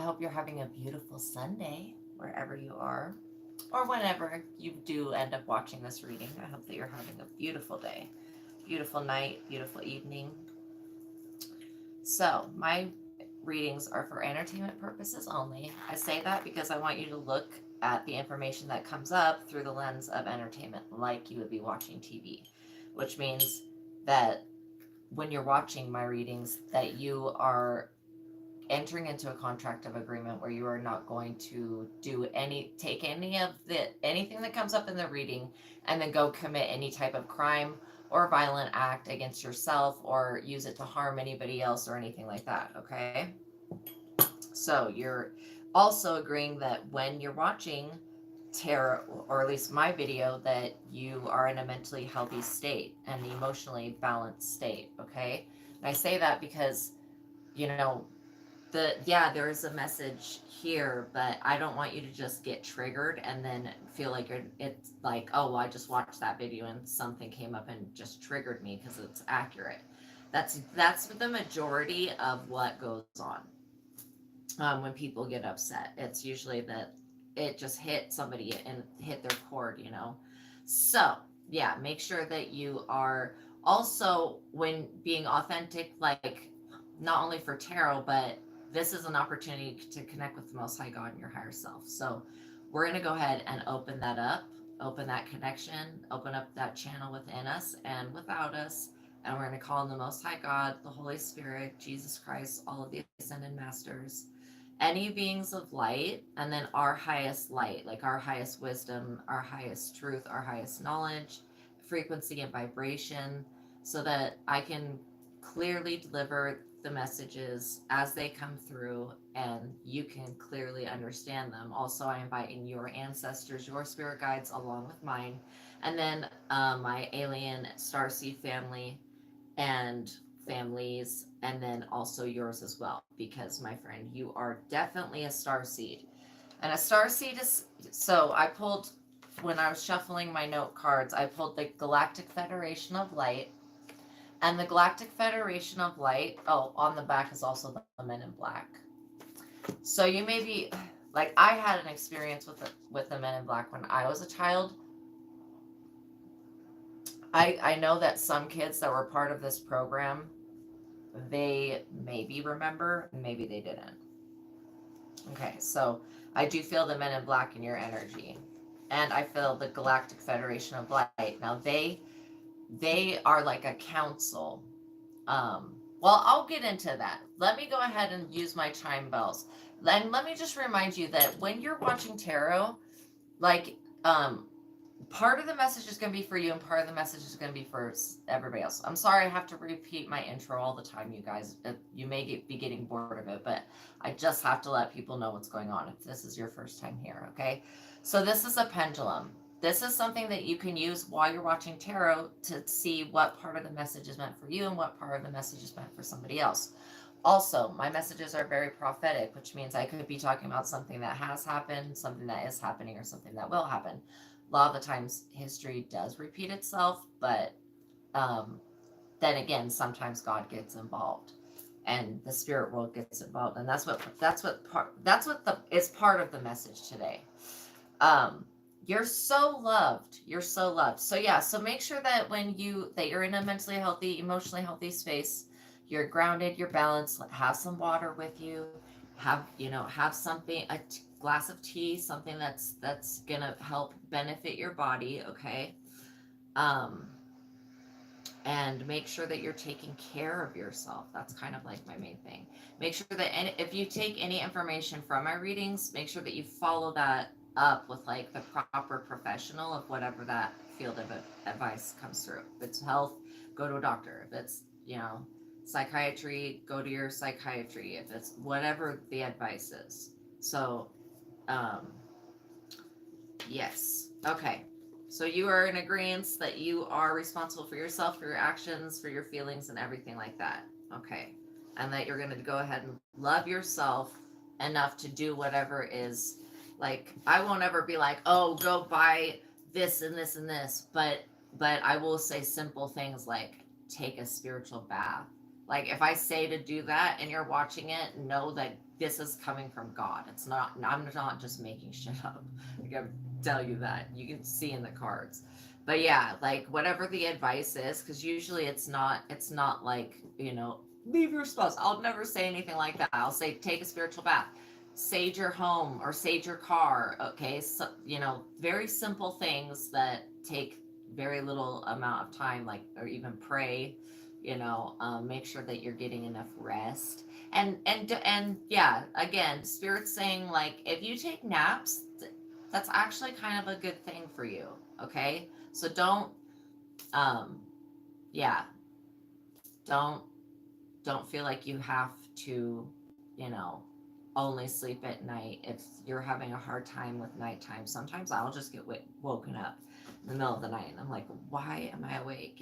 hope you're having a beautiful Sunday wherever you are, or whenever you do end up watching this reading. I hope that you're having a beautiful day, beautiful night, beautiful evening. So, my readings are for entertainment purposes only. I say that because I want you to look at the information that comes up through the lens of entertainment, like you would be watching TV, which means that when you're watching my readings, that you are entering into a contract of agreement where you are not going to take any of the anything that comes up in the reading and then go commit any type of crime or violent act against yourself or use it to harm anybody else or anything like that. Okay, so you're also agreeing that when you're watching tarot, or at least my video, that you are in a mentally healthy state and emotionally balanced state. Okay, and I say that because, you know, there is a message here, but I don't want you to just get triggered and then feel like it's like, oh, well, I just watched that video and something came up and just triggered me because it's accurate. That's the majority of what goes on when people get upset. It's usually that it just hit somebody and hit their chord. So yeah, make sure that you are also, when being authentic, like, not only for tarot, but this is an opportunity to connect with the Most High God and your higher self. So we're going to go ahead and open that up, open that connection, open up that channel within us and without us. And we're going to call on the Most High God, the Holy Spirit, Jesus Christ, all of the ascended masters, any beings of light, and then our highest light, like our highest wisdom, our highest truth, our highest knowledge, frequency, and vibration, so that I can clearly deliver the messages as they come through and you can clearly understand them. Also, I invite in your ancestors, your spirit guides, along with mine, and then my alien starseed family and families, and then also yours as well, because my friend, you are definitely a star seed. And a star seed is, so I pulled, when I was shuffling my note cards, I pulled the Galactic Federation of Light. And the Galactic Federation of Light, oh, on the back is also the Men in Black. So you may be like, I had an experience with the Men in Black when I was a child. I know that some kids that were part of this program, they maybe remember, maybe they didn't. Okay, so I do feel the Men in Black in your energy, and I feel the Galactic Federation of Light. Now they are like a council. Well, I'll get into that. Let me go ahead and use my chime bells. And let me just remind you that when you're watching tarot, like, part of the message is going to be for you and part of the message is going to be for everybody else. I'm sorry I have to repeat my intro all the time, you guys. You may be getting bored of it, but I just have to let people know what's going on if this is your first time here, okay? So this is a pendulum. This is something that you can use while you're watching tarot to see what part of the message is meant for you and what part of the message is meant for somebody else. Also, my messages are very prophetic, which means I could be talking about something that has happened, something that is happening, or something that will happen. A lot of the times history does repeat itself, but then again, sometimes God gets involved and the spirit world gets involved, and that's what the is part of the message today. um you're so loved, you're so loved. So yeah, so make sure that you're in a mentally healthy, emotionally healthy space. You're grounded, you're balanced. Have some water with you. Have something, glass of tea, something that's gonna help benefit your body. Okay. um and make sure that you're taking care of yourself. That's kind of like my main thing. Make sure that if you take any information from my readings, make sure that you follow that up with like the proper professional of whatever that field of advice comes through. If it's health, go to a doctor. If it's, psychiatry, go to your psychiatry. If it's whatever the advice is. So, um, yes. Okay. So you are in agreement that you are responsible for yourself, for your actions, for your feelings, and everything like that. Okay. And that you're going to go ahead and love yourself enough to do whatever is, like, I won't ever be like, oh, go buy this and this and this. But I will say simple things like take a spiritual bath, Like if I say to do that and you're watching it, know that this is coming from God. It's not, I'm not just making shit up. I gotta tell you that. You can see in the cards. But yeah, like whatever the advice is, because usually it's not like, leave your spouse. I'll never say anything like that. I'll say take a spiritual bath, sage your home or sage your car. Okay. So, very simple things that take very little amount of time, like, or even pray, make sure that you're getting enough rest. And yeah, again, spirit's saying like if you take naps, that's actually kind of a good thing for you. Okay. So um, yeah, don't, don't feel like you have to, you know, only sleep at night if you're having a hard time with nighttime. Sometimes I'll just get woken up in the middle of the night and I'm like, why am I awake?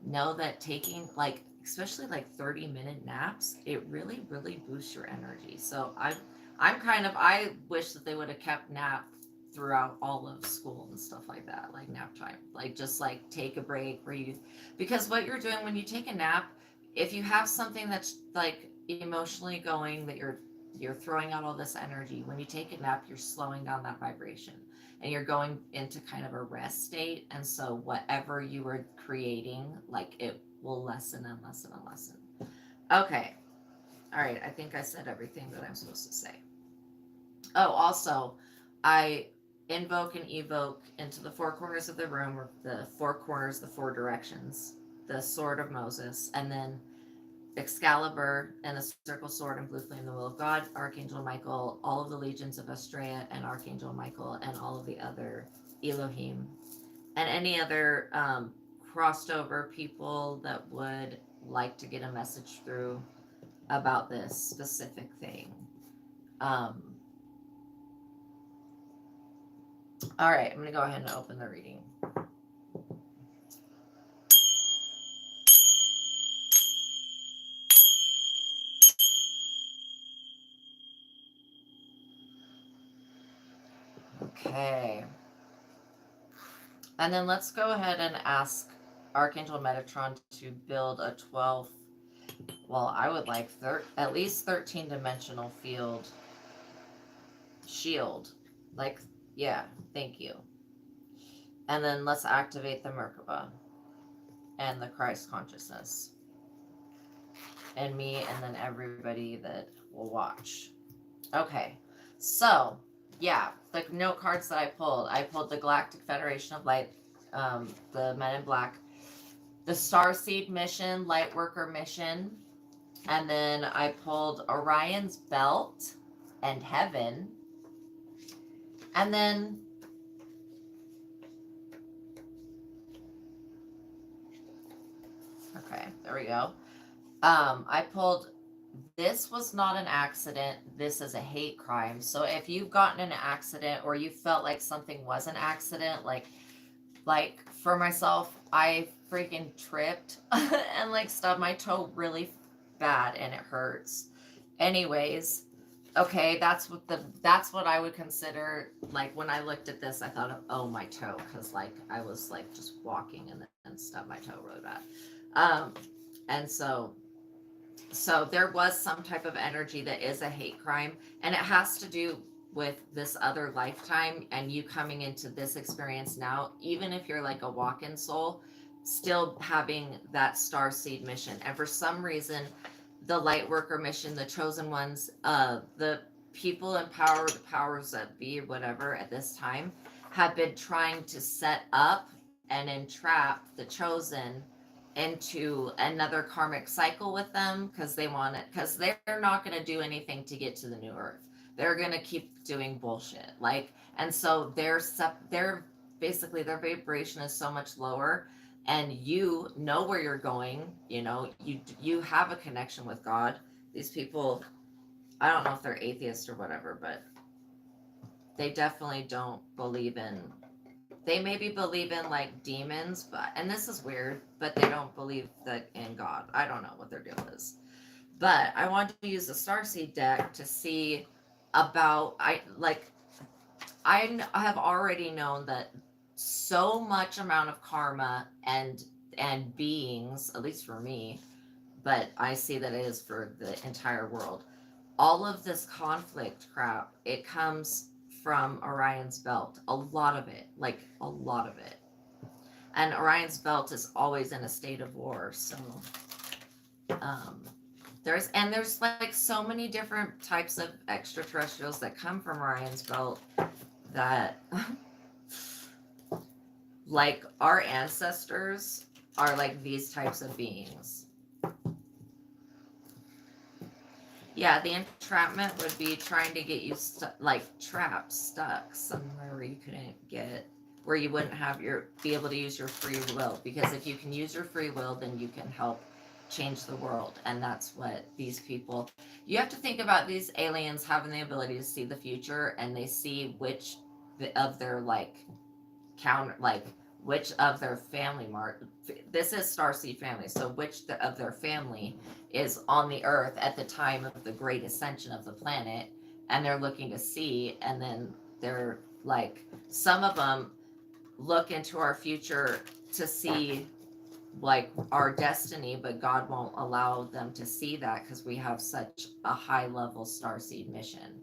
Know that taking like, especially like 30-minute naps, it really, really boosts your energy. So I wish that they would have kept nap throughout all of school and stuff like that, like nap time. Like just like take a break where you, because what you're doing when you take a nap, if you have something that's like emotionally going that you're throwing out all this energy, when you take a nap you're slowing down that vibration and you're going into kind of a rest state, and so whatever you were creating, like it will lessen and lessen and lessen. Okay. All right, I think I said everything that I'm supposed to say. Oh, also, I invoke and evoke into the four corners of the room, or the four corners, the four directions, the sword of Moses, and then Excalibur and the circle sword and blue flame, the will of God, Archangel Michael, all of the legions of Astraea and Archangel Michael, and all of the other Elohim, and any other crossed over people that would like to get a message through about this specific thing. Um, all right, I'm going to go ahead and open the reading. Okay. And then let's go ahead and ask Archangel Metatron to build a 12, well, I would like at least 13 dimensional field shield. Like, yeah, thank you. And then let's activate the Merkaba and the Christ consciousness. And me, and then everybody that will watch. Okay, so yeah, the note cards that I pulled the Galactic Federation of Light, the Men in Black, the Starseed mission, Lightworker mission, and then I pulled Orion's Belt and Heaven, and then okay, there we go. I pulled This Was Not an Accident, This Is a Hate Crime. So if you've gotten in an accident or you felt like something was an accident, like for myself, I freaking tripped and like stubbed my toe really bad and it hurts. Anyways, okay, that's what I would consider, like when I looked at this I thought of, oh, my toe, because like I was like just walking and then stubbed my toe really bad. And so there was some type of energy that is a hate crime, and it has to do with this other lifetime and you coming into this experience now, even if you're like a walk-in soul, still having that star seed mission. And for some reason, the light worker mission, the chosen ones, the people in power, the powers that be, or whatever at this time, have been trying to set up and entrap the chosen into another karmic cycle with them, because they want it, because they're not going to do anything to get to the new earth. They're going to keep doing bullshit, like, and so they're basically, their vibration is so much lower, and you know where you're going, you have a connection with God. These people, I don't know if they're atheists or whatever, but they definitely don't believe in, they maybe believe in like demons, but, and this is weird, but they don't believe that in God. I don't know what their deal is. But I wanted to use the Starseed deck to see about, I have already known that so much amount of karma and beings, at least for me, but I see that it is for the entire world. All of this conflict crap, it comes from Orion's belt. A lot of it, like a lot of it. And Orion's belt is always in a state of war. So um, there's like so many different types of extraterrestrials that come from Orion's belt that like our ancestors are like these types of beings. Yeah, the entrapment would be trying to get you like trapped, stuck somewhere where you couldn't get, where you wouldn't have be able to use your free will. Because if you can use your free will, then you can help change the world. And that's what these people, you have to think about these aliens having the ability to see the future, and they see which of their like which of their family this is starseed family, so which of their family is on the earth at the time of the great ascension of the planet, and they're looking to see, and then they're like, some of them look into our future to see like our destiny, but God won't allow them to see that because we have such a high level starseed mission,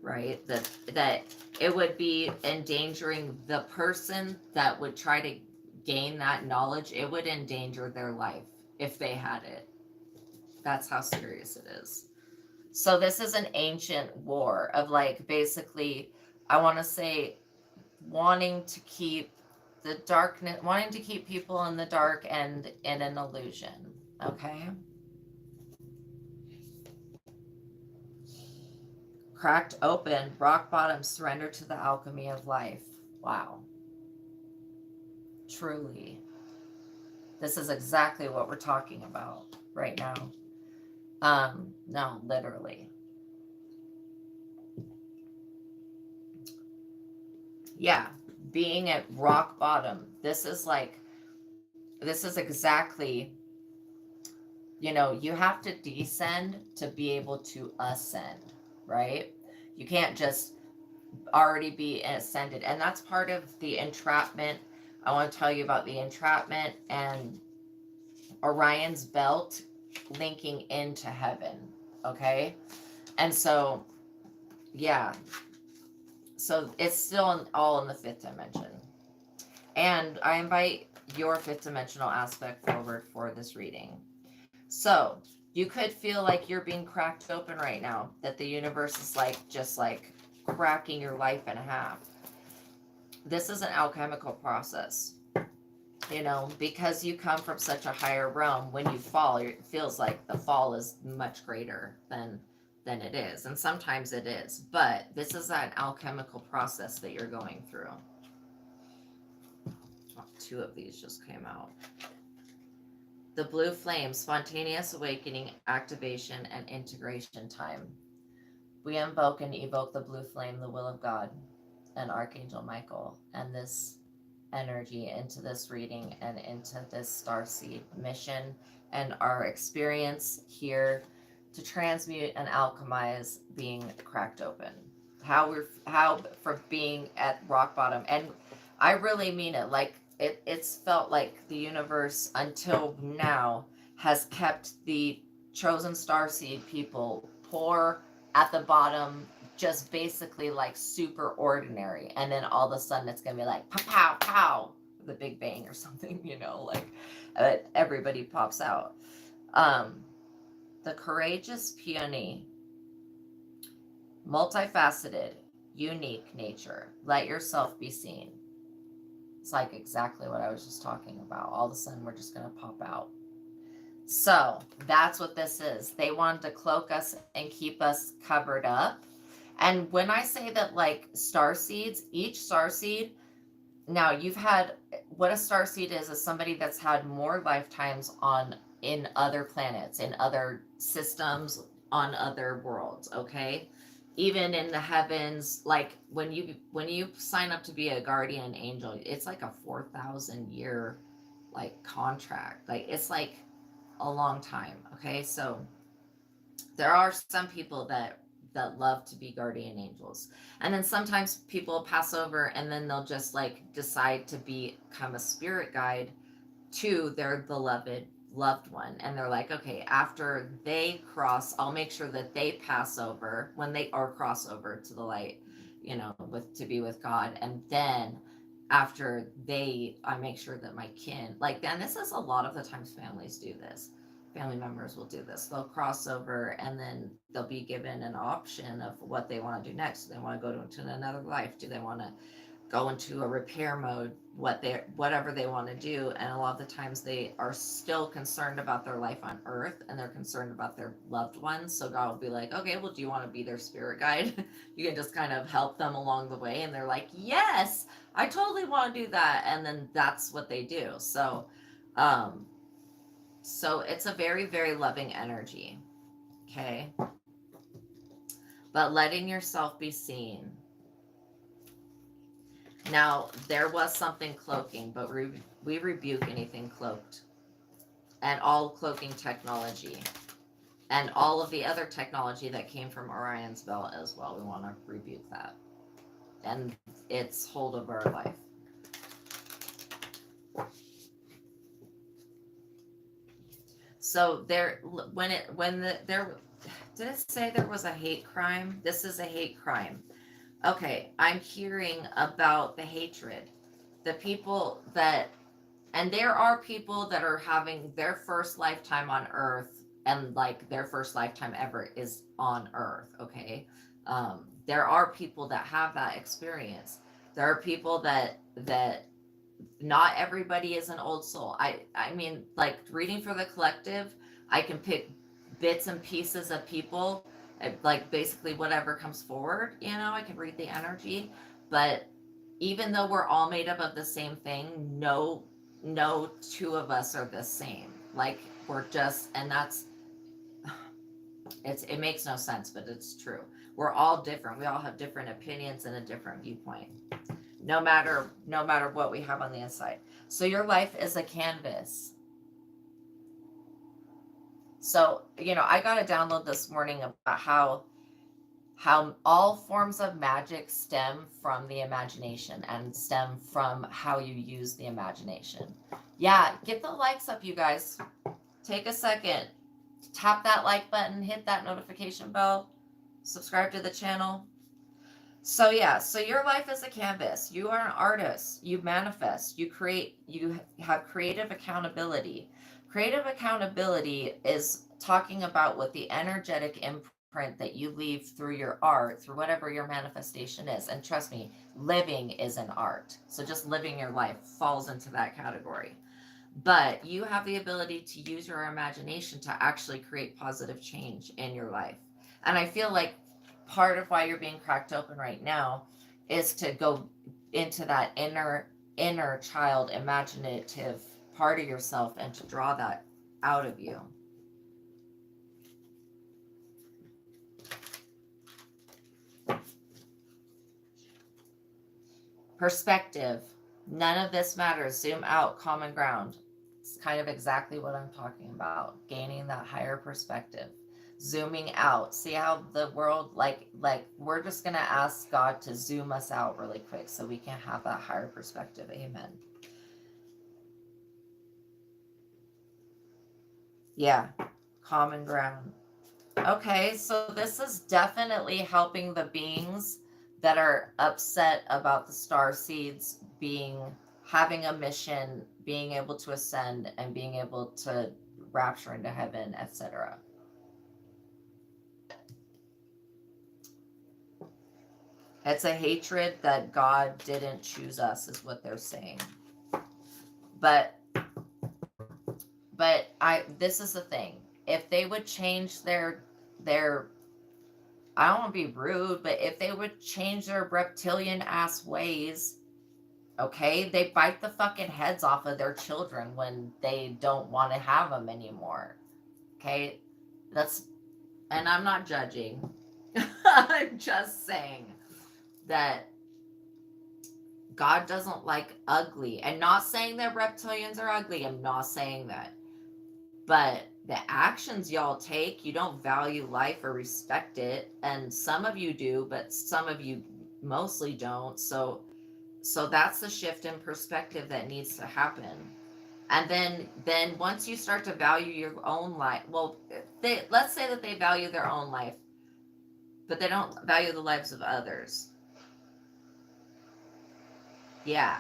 right? That it would be endangering the person that would try to gain that knowledge. It would endanger their life if they had it. That's how serious it is. So this is an ancient war of like, basically, I want to say, wanting to keep the darkness, wanting to keep people in the dark and in an illusion. Okay. Cracked open, rock bottom, surrender to the alchemy of life. Wow. Truly. This is exactly what we're talking about right now. No, literally. Yeah, being at rock bottom. This is exactly, you have to descend to be able to ascend, right? You can't just already be ascended. And that's part of the entrapment. I want to tell you about the entrapment and Orion's belt linking into heaven. Okay. And so, yeah. So it's still all in the fifth dimension. And I invite your fifth dimensional aspect forward for this reading. So you could feel like you're being cracked open right now, that the universe is like, just like cracking your life in half. This is an alchemical process, because you come from such a higher realm. When you fall, it feels like the fall is much greater than it is. And sometimes it is, but this is an alchemical process that you're going through. Oh, 2 of these just came out. The blue flame, spontaneous awakening, activation, and integration time. We invoke and evoke the blue flame, the will of God, and Archangel Michael, and this energy into this reading and into this starseed mission and our experience here to transmute and alchemize being cracked open. How for being at rock bottom. And I really mean it. Like, it's felt like the universe until now has kept the chosen starseed people poor at the bottom, just basically like super ordinary, and then all of a sudden it's gonna be like pow pow pow, the Big Bang or something, everybody pops out. The courageous peony, multifaceted, unique nature. Let yourself be seen. It's like exactly what I was just talking about. All of a sudden we're just gonna pop out. So that's what this is. They wanted to cloak us and keep us covered up. And when I say that, like, star seeds, each star seed, now you've had, what a star seed is somebody that's had more lifetimes in other planets, in other systems, on other worlds, okay? Even in the heavens, like when you sign up to be a guardian angel, it's like a 4,000 year like contract. Like, it's like a long time. Okay, so there are some people that love to be guardian angels, and then sometimes people pass over and then they'll just like decide to become a spirit guide to their beloved loved one, and they're like, okay, after they cross, I'll make sure that they pass over when they or cross over to the light, with to be with God, and then after I make sure that my kin, like, and this is a lot of the times families do this. Family members will do this. They'll cross over, and then they'll be given an option of what they want to do next. Do they want to go into another life? Do they want to go into a repair mode, whatever they want to do? And a lot of the times they are still concerned about their life on earth, and they're concerned about their loved ones. So God will be like, okay, well, do you want to be their spirit guide? You can just kind of help them along the way, and they're like, yes, I totally want to do that. And then that's what they do. So it's a very, very loving energy. Okay, but letting yourself be seen. Now, there was something cloaking, but we rebuke anything cloaked, and all cloaking technology, and all of the other technology that came from Orion's belt as well. We want to rebuke that and its hold of our life. So there, did it say there was a hate crime? This is a hate crime. Okay, I'm hearing about the hatred. The people that, and there are people that are having their first lifetime on Earth, and like their first lifetime ever is on Earth, okay? There are people that have that experience. There are people that not everybody is an old soul. I mean, like, reading for the collective, I can pick bits and pieces of people, like basically whatever comes forward, I can read the energy. But even though we're all made up of the same thing, no two of us are the same. Like, we're just, and that's, it makes no sense, but it's true. We're all different. We all have different opinions and a different viewpoint, no matter what we have on the inside. So your life is a canvas. So, I got a download this morning about how all forms of magic stem from the imagination and stem from how you use the imagination. Yeah, get the likes up, you guys. Take a second, tap that like button, hit that notification bell, subscribe to the channel. So yeah, so your life is a canvas. You are an artist. You manifest. You create. You have creative accountability. Creative accountability is talking about what the energetic imprint that you leave through your art, through whatever your manifestation is. And trust me, living is an art. So just living your life falls into that category. But you have the ability to use your imagination to actually create positive change in your life. And I feel like part of why you're being cracked open right now is to go into that inner child imaginative part of yourself and to draw that out of you. Perspective. None of this matters. Zoom out, common ground. It's kind of exactly what I'm talking about. Gaining that higher perspective. Zooming out. See how the world, like we're just going to ask God to zoom us out really quick so we can have that higher perspective. Amen. Yeah, common ground. Okay, so this is definitely helping the beings that are upset about the star seeds having a mission, being able to ascend, and being able to rapture into heaven, etc. It's a hatred that God didn't choose us, is what they're saying. But this is the thing. If they would change their I don't want to be rude, but if they would change their reptilian ass ways, okay, they bite the fucking heads off of their children when they don't want to have them anymore. Okay, and I'm not judging. I'm just saying that God doesn't like ugly. And not saying that reptilians are ugly. I'm not saying that. But the actions y'all take, you don't value life or respect it. And some of you do, but some of you mostly don't. So that's the shift in perspective that needs to happen. And then once you start to value your own life, well, let's say that they value their own life, but they don't value the lives of others. Yeah,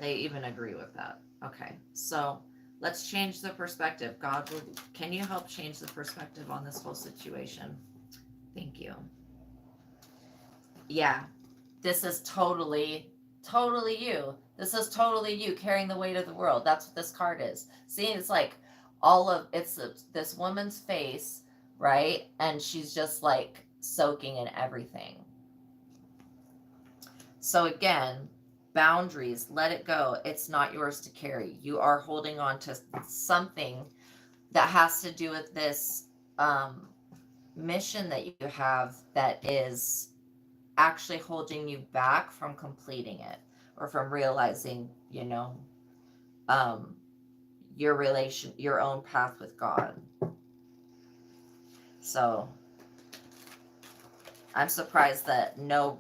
they even agree with that. Okay, so let's change the perspective. God, can you help change the perspective on this whole situation? Thank you. Yeah, this is totally you. This is totally you carrying the weight of the world. That's what this card is. See, it's like it's this woman's face, right? And she's just like soaking in everything. So again, boundaries, let it go. It's not yours to carry. You are holding on to something that has to do with this um, mission that you have that is actually holding you back from completing it or from realizing, um, your own path with God. So I'm surprised that no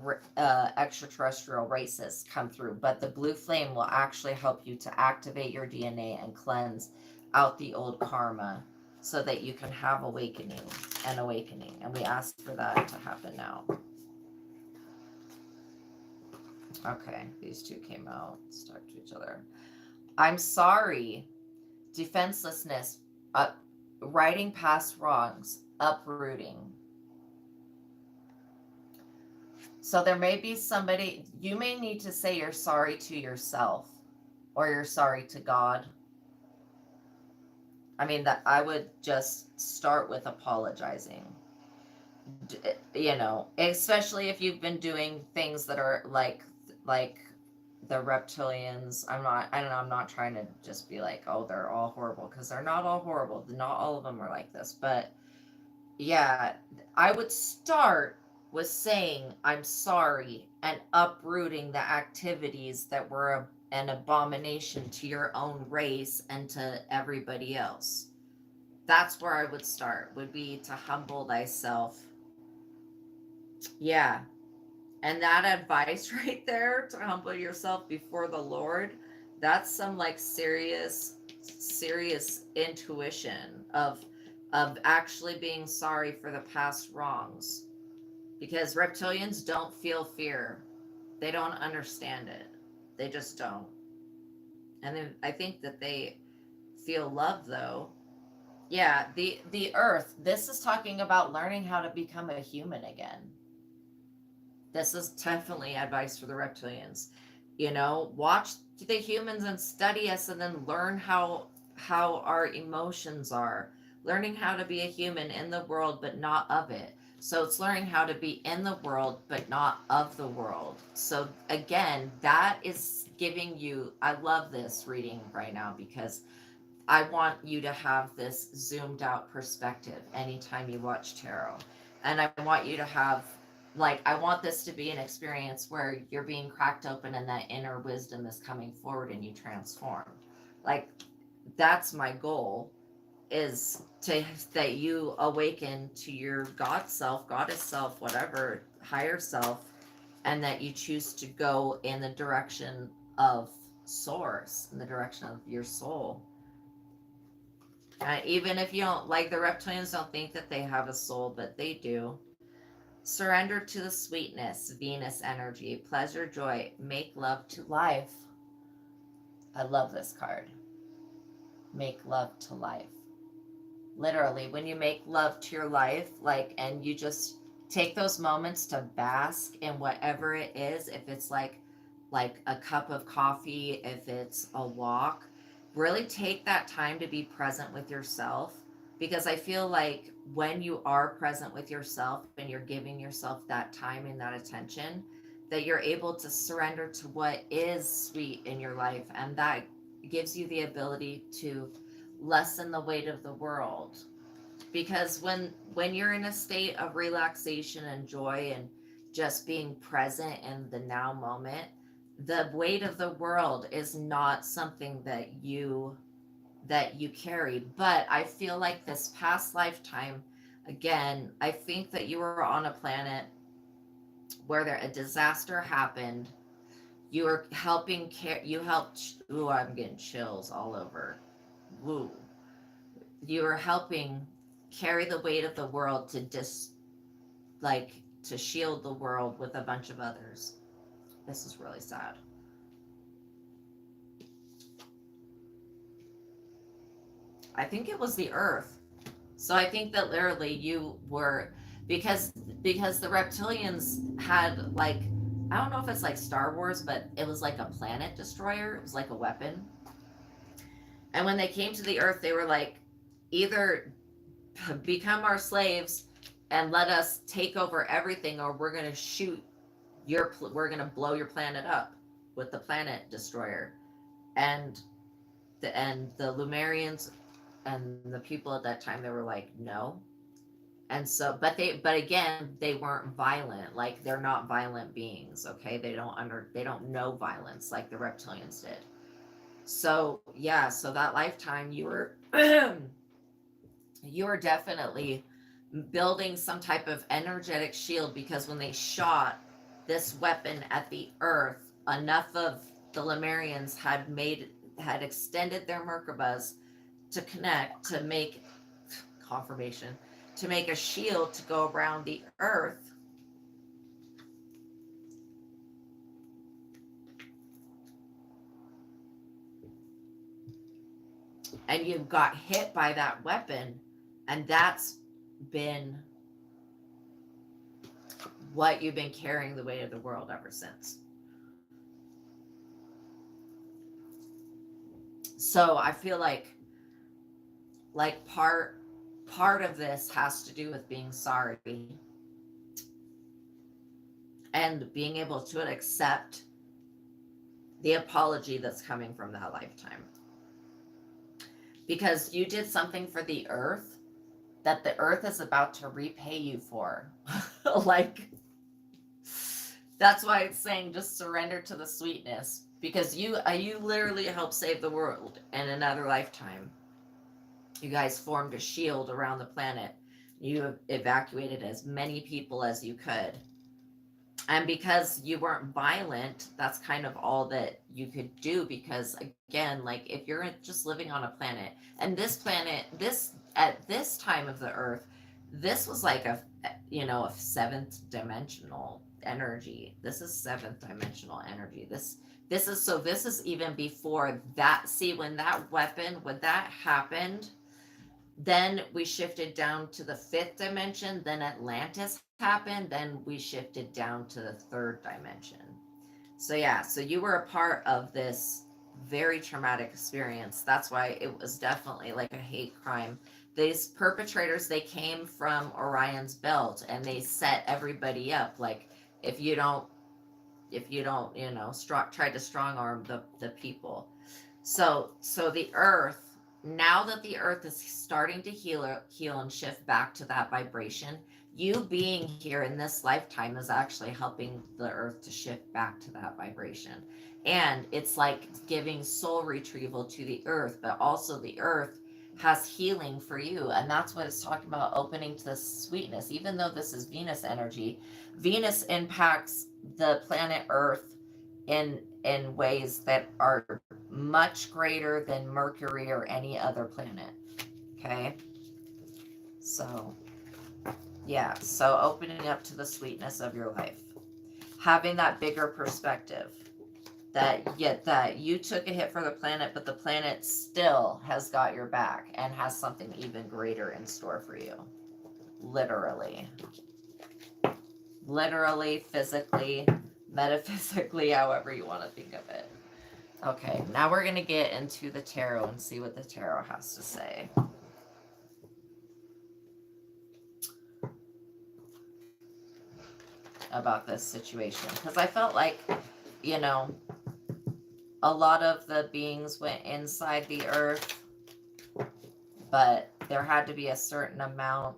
extraterrestrial races come through, but the blue flame will actually help you to activate your DNA and cleanse out the old karma so that you can have awakening. And we ask for that to happen now. Okay, these two came out. Let's talk to each other. I'm sorry. Defenselessness, writing past wrongs, uprooting. So there may be somebody, you may need to say you're sorry to yourself or you're sorry to God. I mean, that I would just start with apologizing. Especially if you've been doing things that are like the reptilians. I don't know, I'm not trying to just be like, oh, they're all horrible, because they're not all horrible. Not all of them are like this. But yeah, I would start with saying I'm sorry and uprooting the activities that were an abomination to your own race and to everybody else. That's where I would start, would be to humble thyself. Yeah. And that advice right there, to humble yourself before the Lord, that's some like serious intuition of actually being sorry for the past wrongs. Because reptilians don't feel fear. They don't understand it. They just don't. And then I think that they feel love though. Yeah, the earth. This is talking about learning how to become a human again. This is definitely advice for the reptilians. Watch the humans and study us, and then learn how our emotions are. Learning how to be a human in the world but not of it. So it's learning how to be in the world but not of the world. So again, that is giving you, I love this reading right now, because I want you to have this zoomed out perspective anytime you watch tarot. And I want you to have, I want this to be an experience where you're being cracked open and that inner wisdom is coming forward and you transform. Like, that's my goal, is that you awaken to your God self, goddess self, whatever, higher self, and that you choose to go in the direction of source, in the direction of your soul. Even if you don't, like, the reptilians don't think that they have a soul, but they do. Surrender to the sweetness, Venus energy, pleasure, joy, make love to life. I love this card. Make love to life. Literally, when you make love to your life, and you just take those moments to bask in whatever it is, if it's like a cup of coffee, if it's a walk, really take that time to be present with yourself. Because I feel like when you are present with yourself and you're giving yourself that time and that attention, that you're able to surrender to what is sweet in your life, and that gives you the ability to lessen the weight of the world. Because when you're in a state of relaxation and joy and just being present in the now moment, the weight of the world is not something that you carry. But I feel like this past lifetime, again, I think that you were on a planet where a disaster happened. You were helping care. You helped. Ooh, I'm getting chills all over. woo. You are helping carry the weight of the world to shield the world with a bunch of others. This is really sad. I think it was the earth. So I think that literally you were, because the reptilians had like, I don't know if it's like Star Wars, but it was like a planet destroyer. It was like a weapon. And when they came to the earth, they were like, either become our slaves and let us take over everything, or we're going to we're going to blow your planet up with the planet destroyer. And the Lumerians and the people at that time, they were like, no. And so, but again, they weren't violent. Like, they're not violent beings. Okay. They don't know violence like the reptilians did. So yeah, so that lifetime you were you were definitely building some type of energetic shield, because when they shot this weapon at the earth, enough of the Lemurians had extended their Merkabahs to connect, to make confirmation, to make a shield to go around the earth. And you got hit by that weapon, and that's been what you've been carrying the weight of the world ever since. So I feel like part of this has to do with being sorry and being able to accept the apology that's coming from that lifetime, because you did something for the earth that the earth is about to repay you for. Like, that's why it's saying just surrender to the sweetness, because you literally helped save the world in another lifetime. You guys formed a shield around the planet. You evacuated as many people as you could. And because you weren't violent, that's kind of all that you could do. Because again, like, if you're just living on a planet, and this planet, at this time of the earth, this was like a seventh dimensional energy. This is seventh dimensional energy. This is even before that. See, when that happened, then we shifted down to the fifth dimension. Then Atlantis happened. Then we shifted down to the third dimension. So yeah, so you were a part of this very traumatic experience. That's why it was definitely like a hate crime. These perpetrators, they came from Orion's belt, and they set everybody up. Like, if you don't, try to strong arm the people. So the earth, now that the earth is starting to heal and shift back to that vibration, you being here in this lifetime is actually helping the earth to shift back to that vibration. And it's like giving soul retrieval to the earth, but also the earth has healing for you. And that's what it's talking about, opening to the sweetness. Even though this is Venus energy, Venus impacts the planet Earth in ways that are much greater than Mercury or any other planet. Okay? So, yeah. So opening up to the sweetness of your life. Having that bigger perspective. That you took a hit for the planet, but the planet still has got your back and has something even greater in store for you. Literally. Literally, physically, metaphysically, however you want to think of it. Okay, now we're going to get into the tarot and see what the tarot has to say. About this situation. Because I felt like, a lot of the beings went inside the earth, but there had to be a certain amount,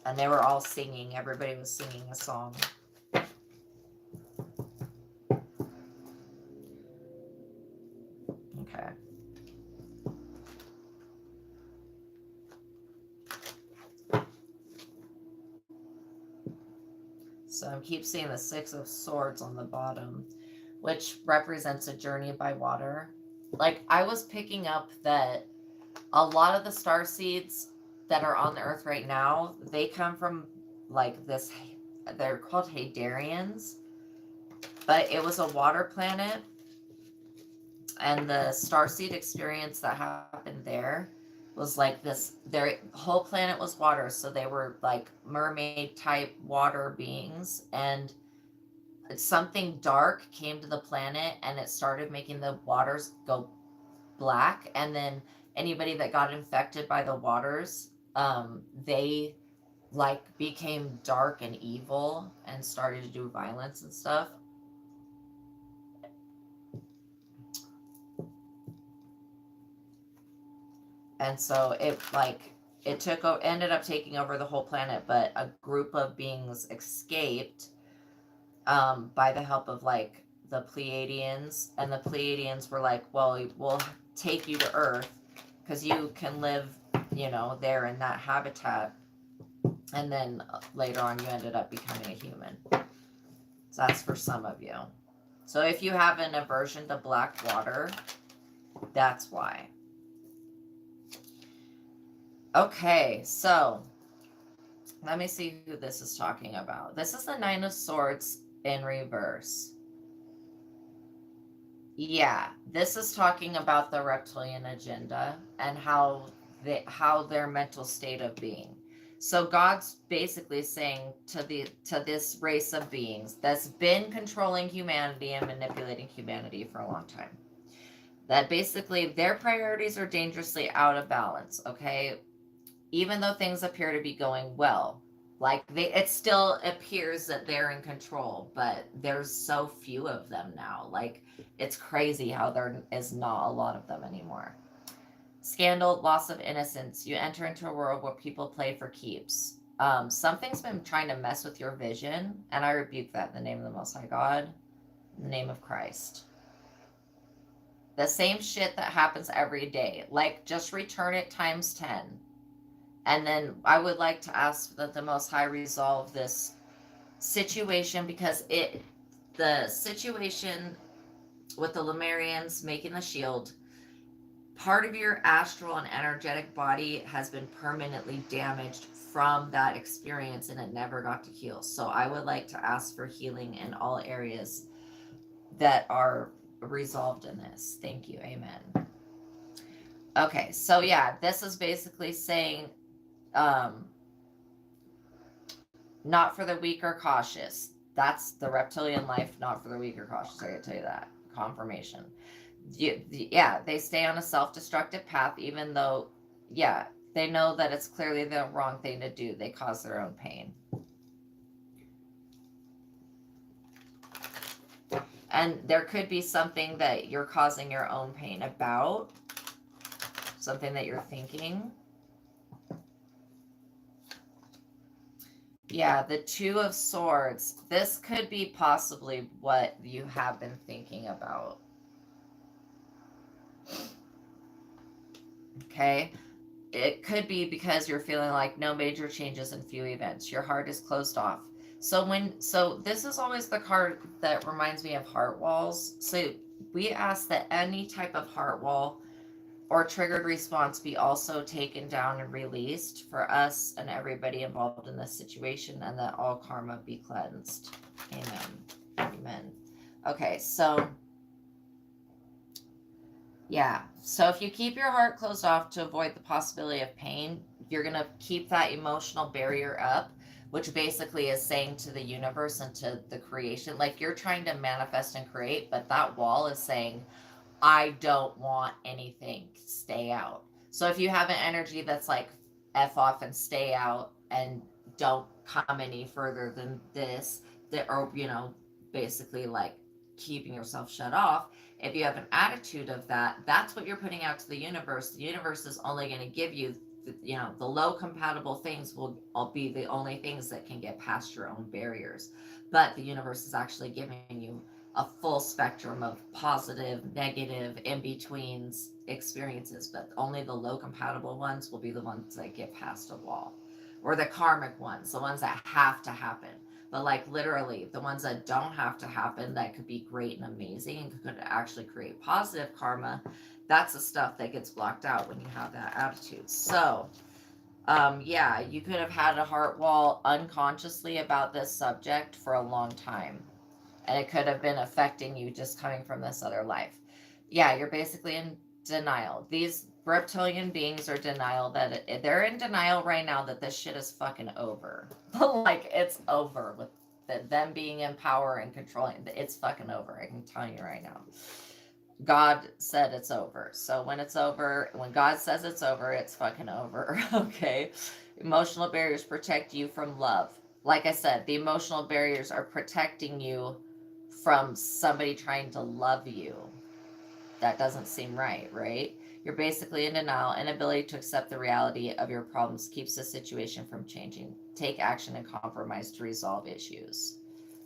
and they were all singing. Everybody was singing a song. Okay. So I keep seeing the Six of Swords on the bottom, which represents a journey by water. like I was picking up that a lot of the star seeds that are on the earth right now, they come from like this, they're called Hadarians, but it was a water planet, and the starseed experience that happened there was like this, their whole planet was water, so they were like mermaid type water beings, and something dark came to the planet and it started making the waters go black, and then anybody that got infected by the waters, they like became dark and evil and started to do violence and stuff. And so it like it took ended up taking over the whole planet, but a group of beings escaped, by the help of like the Pleiadians, and the Pleiadians were like, well, we'll take you to Earth because you can live, there in that habitat. And then later on, you ended up becoming a human. So that's for some of you. So if you have an aversion to black water, that's why. Okay, so let me see who this is talking about. This is the Nine of Swords in reverse. Yeah, this is talking about the reptilian agenda and how their mental state of being. So God's basically saying to this race of beings that's been controlling humanity and manipulating humanity for a long time, that basically their priorities are dangerously out of balance, okay? Even though things appear to be going well, like it still appears that they're in control, but there's so few of them now. Like, it's crazy how there is not a lot of them anymore. Scandal, loss of innocence. You enter into a world where people play for keeps. Something's been trying to mess with your vision, and I rebuke that in the name of the Most High God, in the name of Christ. The same shit that happens every day. Like, just return it times 10. And then I would like to ask that the Most High resolve this situation, because the situation with the Lemurians making the shield, part of your astral and energetic body has been permanently damaged from that experience, and it never got to heal. So I would like to ask for healing in all areas that are resolved in this. Thank you. Amen. Okay, so yeah, this is basically saying, not for the weak or cautious. That's the reptilian life, not for the weak or cautious. I can tell you that. Confirmation. Yeah, they stay on a self-destructive path, even though, yeah, they know that it's clearly the wrong thing to do. They cause their own pain. And there could be something that you're causing your own pain about, something that you're thinking. Yeah, the Two of Swords. This could be possibly what you have been thinking about. Okay? It could be because you're feeling like no major changes and few events. Your heart is closed off. So this is always the card that reminds me of heart walls. So we ask that any type of heart wall or triggered response be also taken down and released for us and everybody involved in this situation, and that all karma be cleansed. Amen. Amen. Okay, so yeah. So if you keep your heart closed off to avoid the possibility of pain, you're going to keep that emotional barrier up, which basically is saying to the universe and to the creation, like you're trying to manifest and create, but that wall is saying, I don't want anything, stay out. So if you have an energy that's like, F off and stay out and don't come any further than this, that, or, basically like keeping yourself shut off, if you have an attitude of that, that's what you're putting out to the universe. The universe is only going to give you, the low compatible things will all be the only things that can get past your own barriers. But the universe is actually giving you a full spectrum of positive, negative, in-betweens experiences, but only the low compatible ones will be the ones that get past a wall. Or the karmic ones, the ones that have to happen. but like literally the ones that don't have to happen, that could be great and amazing and could actually create positive karma, that's the stuff that gets blocked out when you have that attitude. So yeah, you could have had a heart wall unconsciously about this subject for a long time, and it could have been affecting you just coming from this other life. Yeah, you're basically in denial. These reptilian beings are denial that they're in denial right now that this shit is fucking over. Like it's over with them being in power and controlling. It's fucking over. I can tell you right now. God said it's over. So when it's over, when God says it's over, it's fucking over. Okay. Emotional barriers protect you from love. Like I said, the emotional barriers are protecting you from somebody trying to love you. That doesn't seem right, right? You're basically in denial. Inability to accept the reality of your problems keeps the situation from changing. Take action and compromise to resolve issues.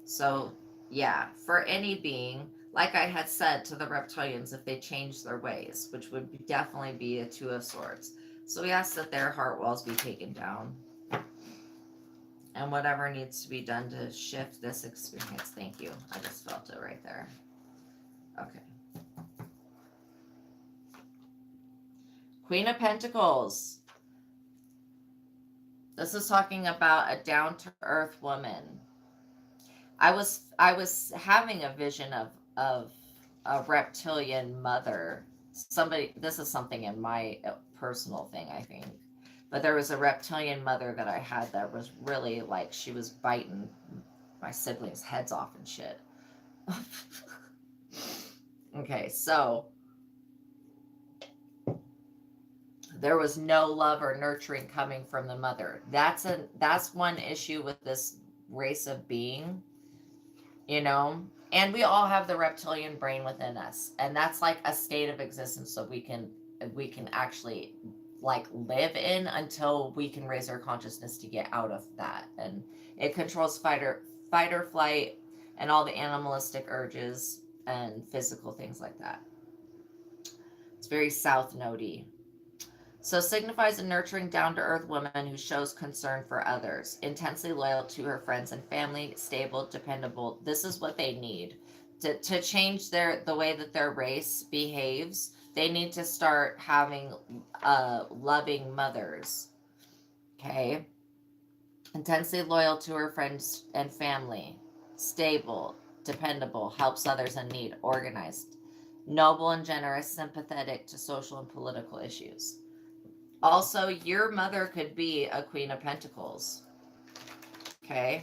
So, yeah, for any being, like I had said to the reptilians, if they change their ways, which would definitely be a Two of Swords. So we ask that their heart walls be taken down. And whatever needs to be done to shift this experience. Thank you. I just felt it right there. Okay. Queen of Pentacles. This is talking about a down-to-earth woman. I was having a vision of a reptilian mother. Somebody, this is something in my personal thing, I think. But there was a reptilian mother that I had that was really like, she was biting my siblings' heads off and shit. Okay, so there was no love or nurturing coming from the mother. That's one issue with this race of being, you know. And we all have the reptilian brain within us, and that's like a state of existence so we can actually like live in until we can raise our consciousness to get out of that. And it controls fight or flight and all the animalistic urges and physical things like that. It's very south nodey. So signifies a nurturing, down-to-earth woman who shows concern for others, intensely loyal to her friends and family, stable, dependable. This is what they need to change the way that their race behaves. They need to start having loving mothers. Okay. Intensely loyal to her friends and family, stable, dependable, helps others in need, organized, noble and generous, sympathetic to social and political issues. Also, your mother could be a Queen of Pentacles. Okay?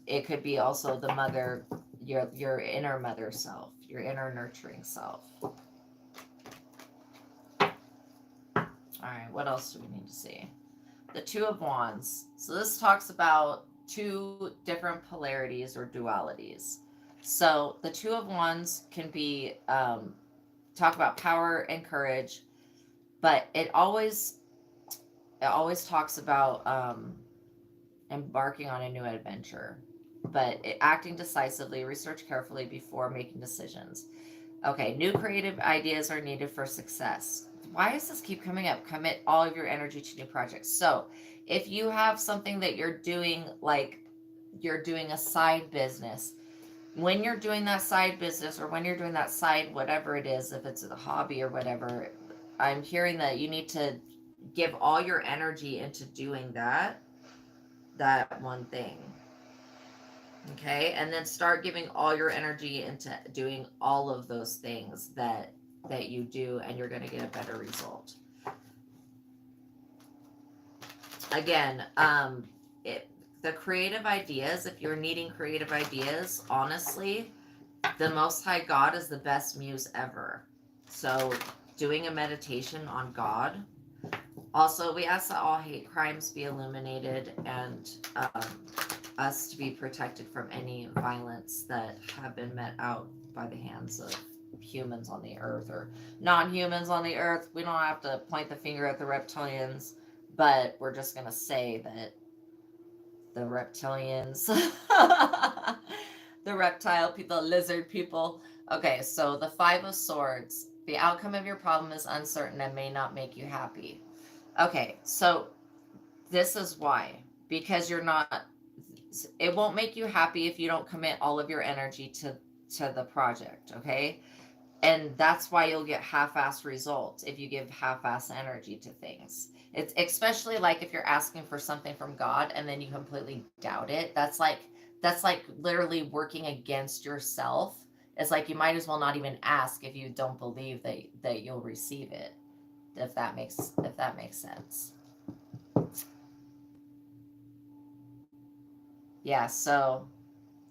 It could be also the mother, your inner mother self, your inner nurturing self. Alright, what else do we need to see? The Two of Wands. So this talks about two different polarities or dualities. So the Two of Wands can be, talk about power and courage, but it always talks about embarking on a new adventure, but acting decisively, research carefully before making decisions. Okay, new creative ideas are needed for success. Why does this keep coming up? Commit all of your energy to new projects. So if you have something that you're doing, like you're doing a side business, when you're doing that side business or when you're doing that side whatever it is, if it's a hobby or whatever, I'm hearing that you need to give all your energy into doing that one thing. Okay, and then start giving all your energy into doing all of those things that you do, and you're going to get a better result. Again, the creative ideas, if you're needing creative ideas, honestly, the Most High God is the best muse ever. So doing a meditation on God. Also, we ask that all hate crimes be illuminated and us to be protected from any violence that have been met out by the hands of humans on the earth or non-humans on the earth. We don't have to point the finger at the reptilians, but we're just going to say that the reptilians, the reptile people, lizard people. Okay, so the Five of Swords. The outcome of your problem is uncertain and may not make you happy. Okay, so this is why. Because you're not It won't make you happy if you don't commit all of your energy to the project, okay? And that's why you'll get half-ass results if you give half-ass energy to things. It's especially like if you're asking for something from God and then you completely doubt it. That's like literally working against yourself. It's like you might as well not even ask if you don't believe that you'll receive it. If that makes sense. Yeah, so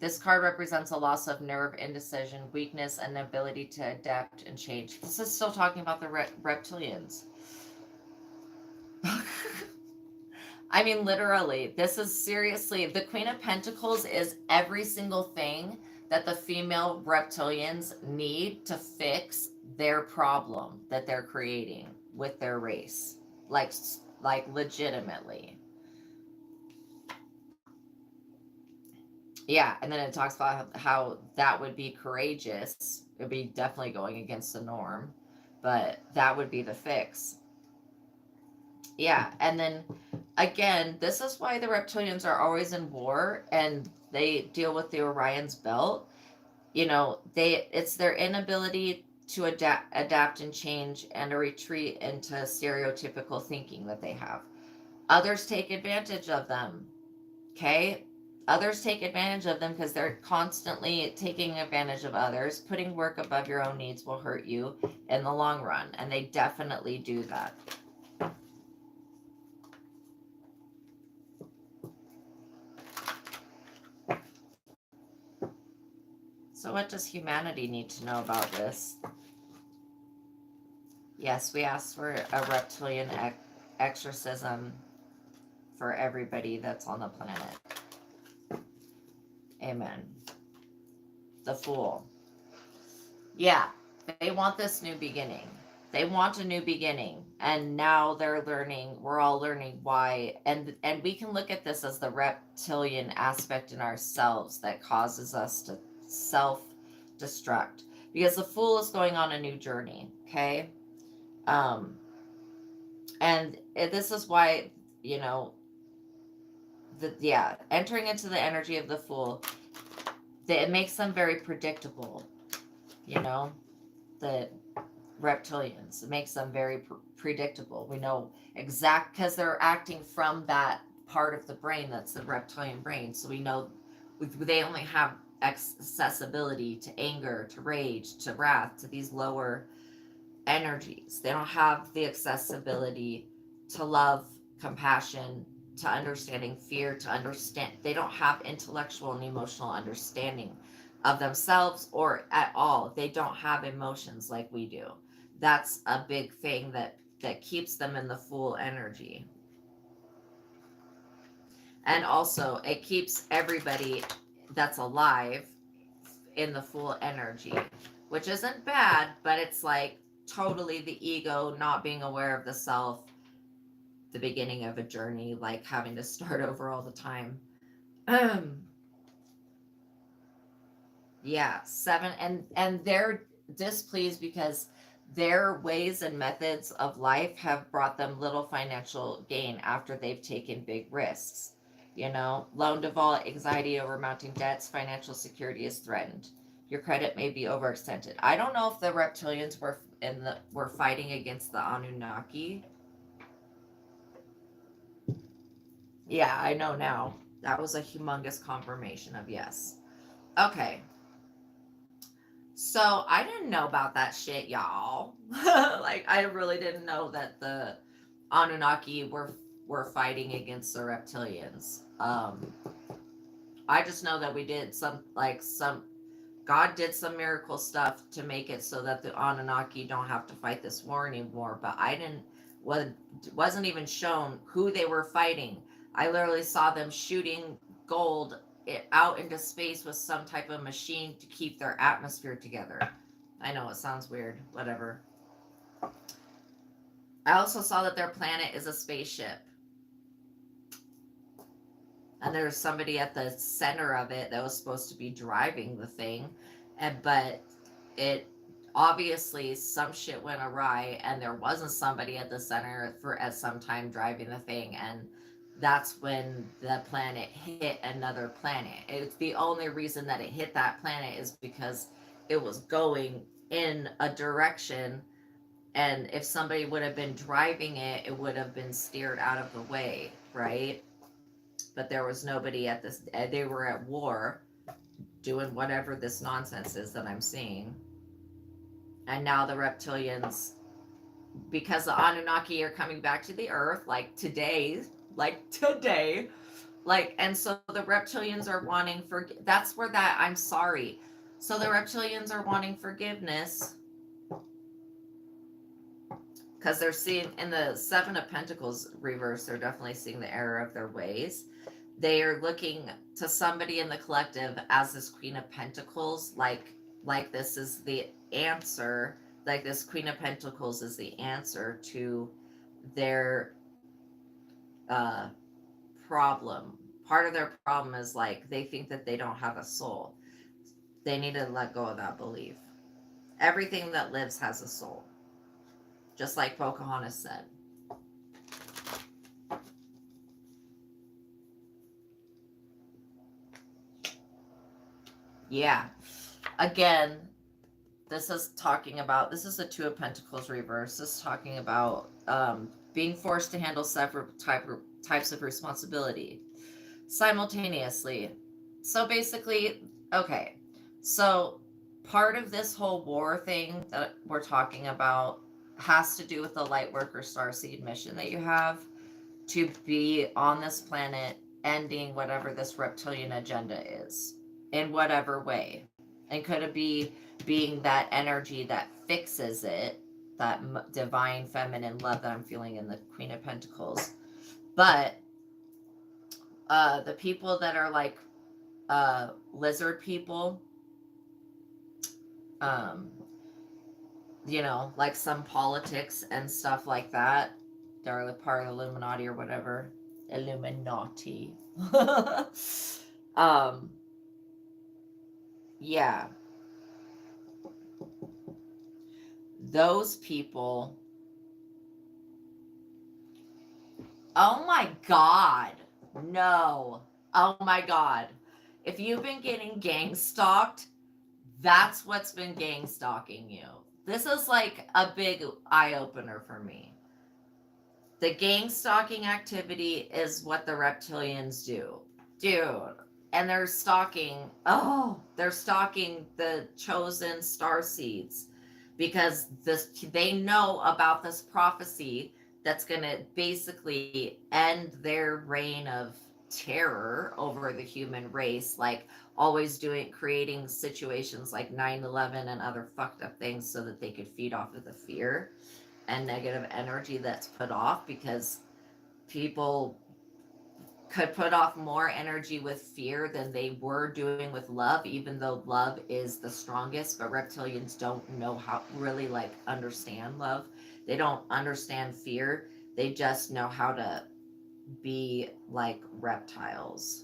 this card represents a loss of nerve, indecision, weakness, and ability to adapt and change. This is still talking about the reptilians. I mean, literally, this is seriously, the Queen of Pentacles is every single thing that the female reptilians need to fix their problem that they're creating with their race. Like, like legitimately. Yeah, and then it talks about how that would be courageous. It would be definitely going against the norm, but that would be the fix. Yeah, and then again, this is why the reptilians are always in war and they deal with the Orion's belt. You know, it's their inability to adapt and change and a retreat into stereotypical thinking that they have. Others take advantage of them. Okay? Others take advantage of them because they're constantly taking advantage of others. Putting work above your own needs will hurt you in the long run, and they definitely do that. So what does humanity need to know about this? Yes, we asked for a reptilian exorcism for everybody that's on the planet. Amen. The Fool. Yeah, they want this new beginning. They want a new beginning, and now they're learning. We're all learning why, and we can look at this as the reptilian aspect in ourselves that causes us to self-destruct, because the Fool is going on a new journey. Okay, and this is why, you know, entering into the energy of the Fool, it makes them very predictable. You know, the reptilians. It makes them very predictable. We know because they're acting from that part of the brain that's the reptilian brain. So we know they only have accessibility to anger, to rage, to wrath, to these lower energies. They don't have the accessibility to love, compassion, to understanding fear, to understand. They don't have intellectual and emotional understanding of themselves or at all. They don't have emotions like we do. That's a big thing that keeps them in the Fool energy. And also, it keeps everybody that's alive in the Fool energy, which isn't bad, but it's like totally the ego not being aware of the self, the beginning of a journey, like having to start over all the time. Yeah, 7, and they're displeased because their ways and methods of life have brought them little financial gain after they've taken big risks. You know, loan default, anxiety over mounting debts, financial security is threatened. Your credit may be overextended. I don't know if the reptilians were fighting against the Anunnaki. Yeah, I know now. That was a humongous confirmation of yes. Okay. So I didn't know about that shit, y'all. Like I really didn't know that the Anunnaki were fighting against the reptilians. I just know that we did some God did some miracle stuff to make it so that the Anunnaki don't have to fight this war anymore. But I didn't wasn't even shown who they were fighting. I literally saw them shooting gold out into space with some type of machine to keep their atmosphere together. I know it sounds weird. Whatever. I also saw that their planet is a spaceship. And there's somebody at the center of it that was supposed to be driving the thing, but it obviously some shit went awry, and there wasn't somebody at the center for at some time driving the thing, and that's when the planet hit another planet. It's the only reason that it hit that planet is because it was going in a direction, and if somebody would have been driving it, it would have been steered out of the way, right? But there was nobody at this, they were at war doing whatever this nonsense is that I'm seeing. And now the reptilians, because the Anunnaki are coming back to the earth, like today, and so the reptilians are wanting that's where that I'm sorry. So the reptilians are wanting forgiveness because they're seeing in the Seven of Pentacles reverse, they're definitely seeing the error of their ways. They are looking to somebody in the collective as this Queen of Pentacles, like this is the answer, like this Queen of Pentacles is the answer to their uh problem. Part of their problem is like they think that they don't have a soul. They need to let go of that belief. Everything that lives has a soul, just like Pocahontas said. Yeah. Again, this is the Two of Pentacles reverse. This is talking about being forced to handle separate types of responsibility simultaneously. So basically, okay, so part of this whole war thing that we're talking about has to do with the Lightworker Starseed mission that you have to be on this planet ending whatever this reptilian agenda is in whatever way. And could it be being that energy that fixes it, that divine feminine love that I'm feeling in the Queen of Pentacles? But the people that are like lizard people, um, like some politics and stuff like that, they're like part of the Illuminati or whatever. Illuminati. um, yeah, those people. Oh my God. No. Oh my God. If you've been getting gang stalked, that's what's been gang stalking you. This is like a big eye opener for me. The gang stalking activity is what the reptilians do. Dude. And they're stalking the chosen star seeds because they know about this prophecy that's going to basically end their reign of terror over the human race, like always creating situations like 9/11 and other fucked up things so that they could feed off of the fear and negative energy that's put off, because people could put off more energy with fear than they were doing with love, even though love is the strongest. But reptilians don't know how really like understand love. They don't understand fear. They just know how to be like reptiles.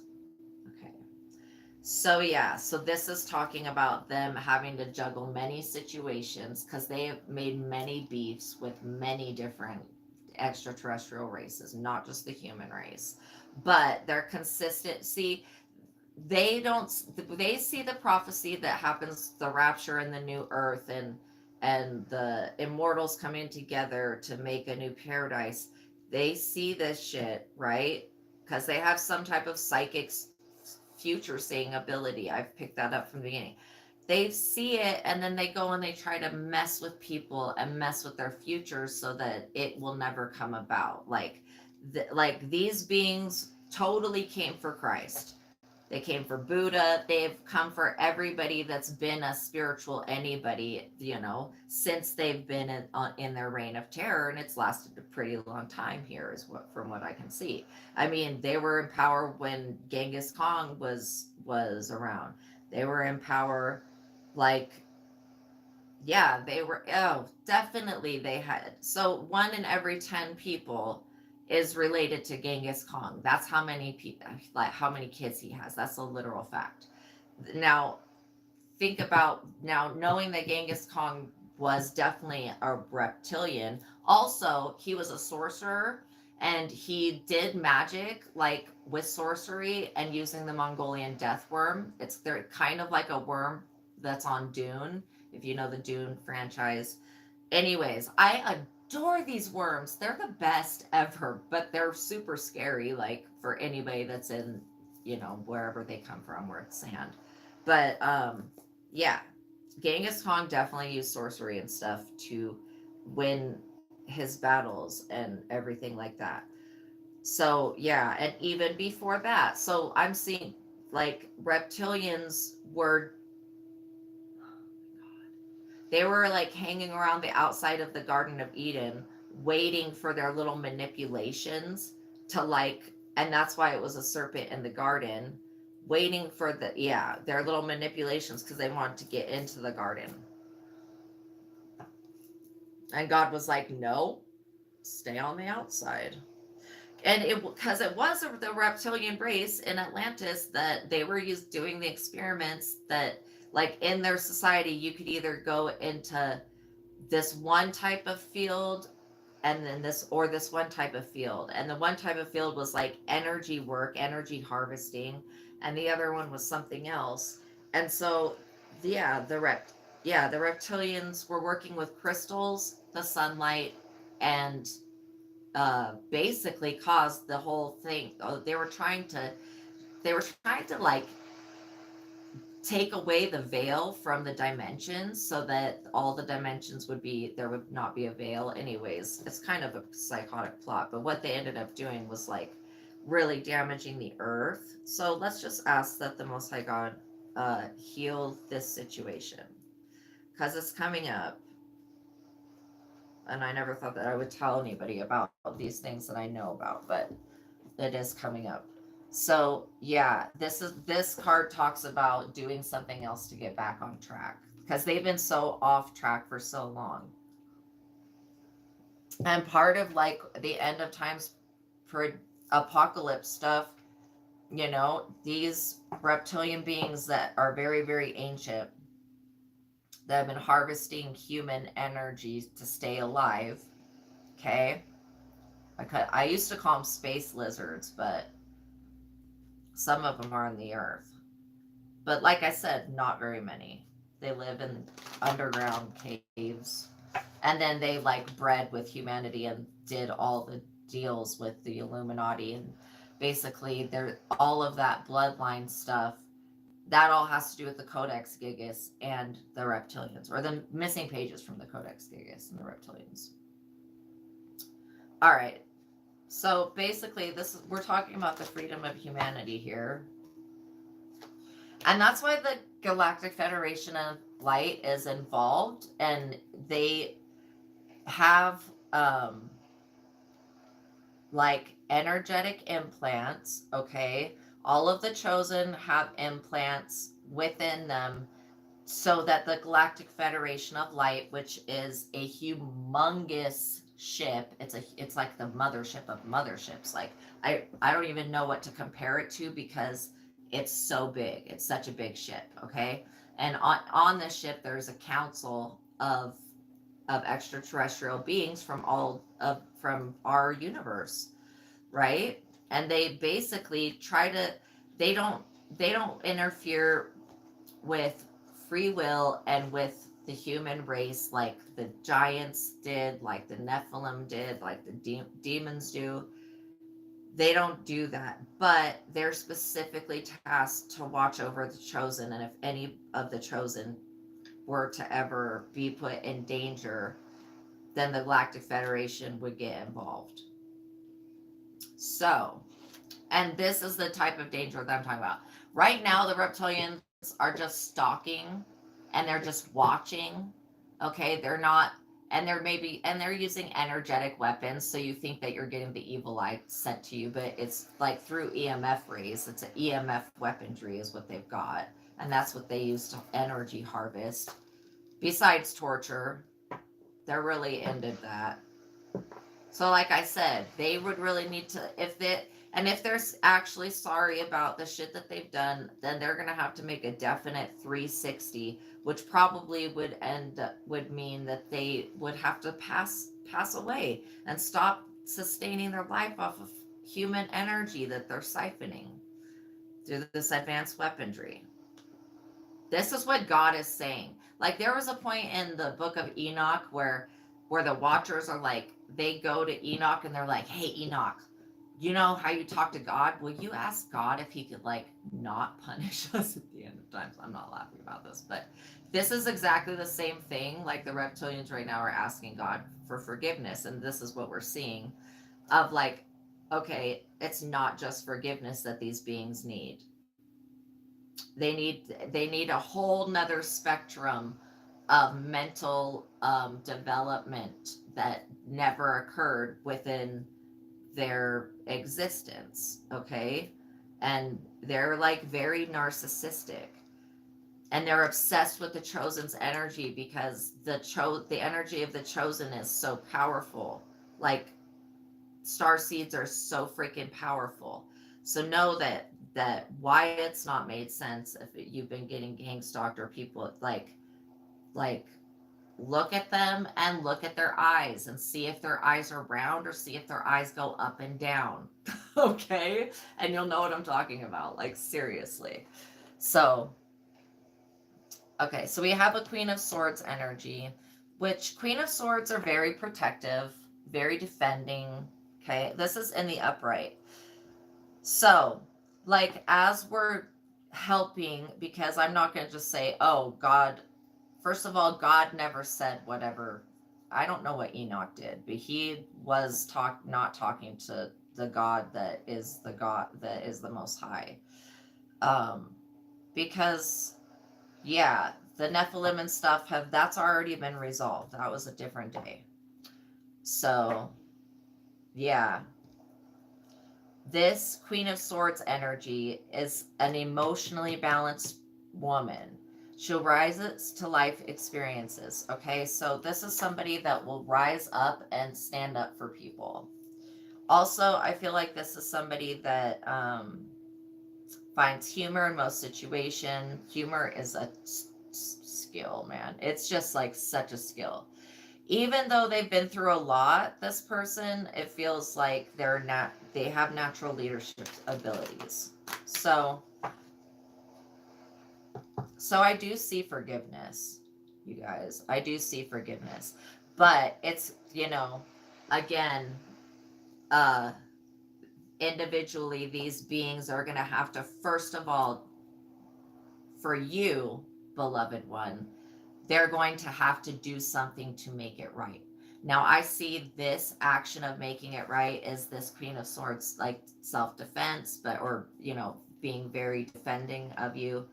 Okay. So yeah, so this is talking about them having to juggle many situations because they have made many beefs with many different extraterrestrial races, not just the human race. But their consistency, they don't they see the prophecy that happens, the rapture and the new earth, and the immortals coming together to make a new paradise. They see this shit, right? Because they have some type of psychic future seeing ability. I've picked that up from the beginning. They see it and then they go and they try to mess with people and mess with their futures so that it will never come about. Like these beings totally came for Christ. They came for Buddha. They've come for everybody that's been a spiritual anybody, since they've been in their reign of terror, and it's lasted a pretty long time here, from what I can see. I mean, they were in power when Genghis Khan was around. They were in power, like, yeah, they were. Oh, definitely they had. So 1 in every 10 people is related to Genghis Khan. That's how many people, like how many kids he has. That's a literal fact. Now, think about now knowing that Genghis Khan was definitely a reptilian. Also, he was a sorcerer, and he did magic like with sorcery and using the Mongolian death worm. They're kind of like a worm that's on Dune, if you know the Dune franchise. Anyways, I adore these worms. They're the best ever, but they're super scary, like for anybody that's in, wherever they come from, where it's sand. But yeah, Genghis Khan definitely used sorcery and stuff to win his battles and everything like that. So yeah, and even before that, so I'm seeing like reptilians were, they were like hanging around the outside of the Garden of Eden, waiting for their little manipulations to like, and that's why it was a serpent in the garden, waiting for their little manipulations because they wanted to get into the garden. And God was like, no, stay on the outside. And it, because it was the reptilian race in Atlantis that they were doing the experiments that, like, in their society, you could either go into this one type of field and then this one type of field, and the one type of field was like energy work, energy harvesting, and the other one was something else. And so yeah, the reptilians were working with crystals, the sunlight, and basically caused the whole thing. They were trying to like take away the veil from the dimensions so that all the dimensions would be, there would not be a veil. Anyways, it's kind of a psychotic plot, but what they ended up doing was like really damaging the earth. So let's just ask that the Most High God heal this situation, because it's coming up, and I never thought that I would tell anybody about these things that I know about, but it is coming up. So yeah, this card talks about doing something else to get back on track, because they've been so off track for so long. And part of like the end of times apocalypse stuff, these reptilian beings that are very, very ancient, that have been harvesting human energy to stay alive. Okay. I used to call them space lizards, but some of them are on the earth. But like I said, not very many. They live in underground caves. And then they like bred with humanity and did all the deals with the Illuminati, and basically they're all of that bloodline stuff. That all has to do with the Codex Gigas and the reptilians, or the missing pages from the Codex Gigas and the reptilians. All right. So basically, we're talking about the freedom of humanity here. And that's why the Galactic Federation of Light is involved, and they have like energetic implants, okay? All of the chosen have implants within them, so that the Galactic Federation of Light, which is a humongous ship, it's like the mothership of motherships. Like I don't even know what to compare it to, because it's so big. It's such a big ship, okay? And on this ship there's a council of extraterrestrial beings from our universe, right? And they basically they don't interfere with free will and with the human race like the giants did, like the Nephilim did, like the demons do. They don't do that, but they're specifically tasked to watch over the chosen, and if any of the chosen were to ever be put in danger, then the Galactic Federation would get involved. So, and this is the type of danger that I'm talking about. Right now, the reptilians are just stalking, and they're just watching. Okay, they're not, and they're using energetic weapons. So you think that you're getting the evil eye sent to you, but it's like through EMF rays. It's an EMF weaponry is what they've got, and that's what they use to energy harvest. Besides torture, they're really ended that. So, like I said, they would really need to, if they're actually sorry about the shit that they've done, then they're gonna have to make a definite 360, which probably would mean that they would have to pass away and stop sustaining their life off of human energy that they're siphoning through this advanced weaponry. This is what God is saying. Like there was a point in the book of Enoch where the watchers are like, they go to Enoch and they're like, "Hey Enoch, you know how you talk to God? Will you ask God if he could like not punish us at the end of times?" I'm not laughing about this, but this is exactly the same thing. Like the reptilians right now are asking God for forgiveness, and this is what we're seeing of like, okay, it's not just forgiveness that these beings need. They need a whole nother spectrum of mental development that never occurred within their existence. Okay, and they're like very narcissistic, and they're obsessed with the chosen's energy because the energy of the chosen is so powerful. Like star seeds are so freaking powerful. So know that why it's not made sense if you've been getting gang stalked or people like look at them and look at their eyes and see if their eyes are round or see if their eyes go up and down. Okay, and you'll know what I'm talking about, like seriously. So okay, so we have a Queen of Swords energy, which Queen of Swords are very protective, very defending. Okay, this is in the upright. So, like, as we're helping, because I'm not going to just say, oh, God, first of all, God never said whatever. I don't know what Enoch did, but he was not talking to the God that is the Most High. Um, because yeah, the Nephilim and stuff that's already been resolved. That was a different day. So yeah, this Queen of Swords energy is an emotionally balanced woman. She'll rise to life experiences. Okay, so this is somebody that will rise up and stand up for people. Also, I feel like this is somebody that finds humor in most situation. Humor is a skill, man. It's just like such a skill. Even though they've been through a lot, this person, it feels like they have natural leadership abilities. So I do see forgiveness, you guys. I do see forgiveness. But it's, again, uh individually these beings are going to have to, first of all, for you, beloved one, they're going to have to do something to make it right. Now, I see this action of making it right as this Queen of Swords, like self defense, or, being very defending of you.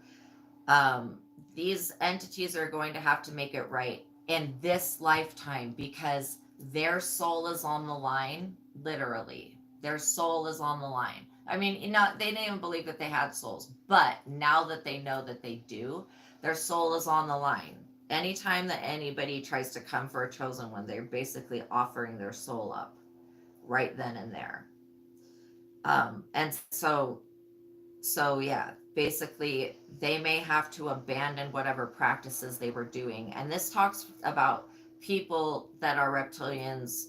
Um, these entities are going to have to make it right in this lifetime because their soul is on the line, literally. Their soul is on the line. I mean, they didn't even believe that they had souls, but now that they know that they do, their soul is on the line. Anytime that anybody tries to come for a chosen one, they're basically offering their soul up right then and there. And so yeah, basically they may have to abandon whatever practices they were doing. And this talks about people that are reptilians.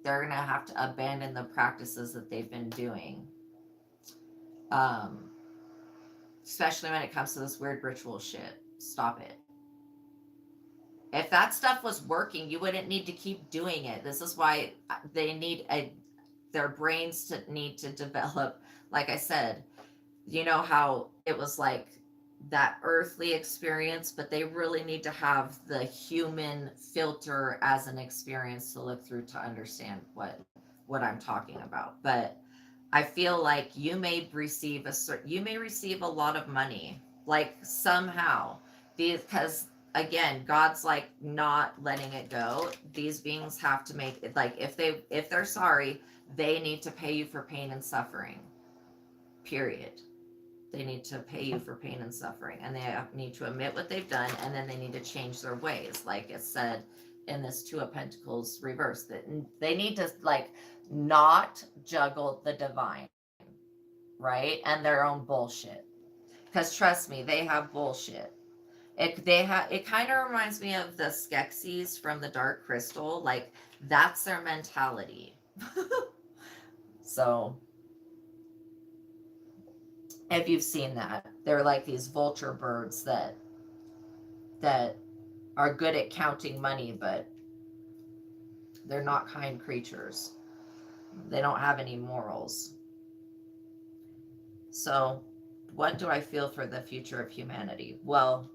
They're going to have to abandon the practices that they've been doing. Um, Especially when it comes to this weird ritual shit. Stop it. If that stuff was working, you wouldn't need to keep doing it. This is why they need their brains to need to develop. Like I said, you know how it was like that earthly experience, but they really need to have the human filter as an experience to look through to understand what I'm talking about. But I feel like you may receive a lot of money, like somehow, because again, God's like not letting it go. These beings have to make it, like if they're sorry, they need to pay you for pain and suffering. Period. They need to pay you for pain and suffering, and they need to admit what they've done, and then they need to change their ways, like it said in this Two of Pentacles reverse, that they need to like not juggle the divine, right, and their own bullshit. Because trust me, they have bullshit. It kind of reminds me of the Skeksis from the Dark Crystal. Like that's their mentality. So if you've seen that, they're like these vulture birds that are good at counting money, but they're not kind creatures. They don't have any morals. So, what do I feel for the future of humanity? Well,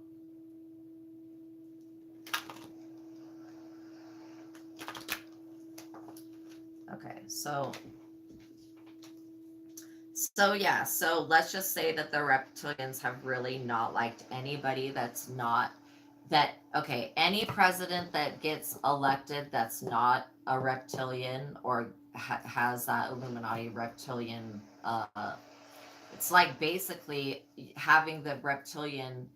okay, so let's just say that the reptilians have really not liked anybody that's not that okay, any president that gets elected that's not a reptilian or has that Illuminati reptilian it's like basically having the reptilian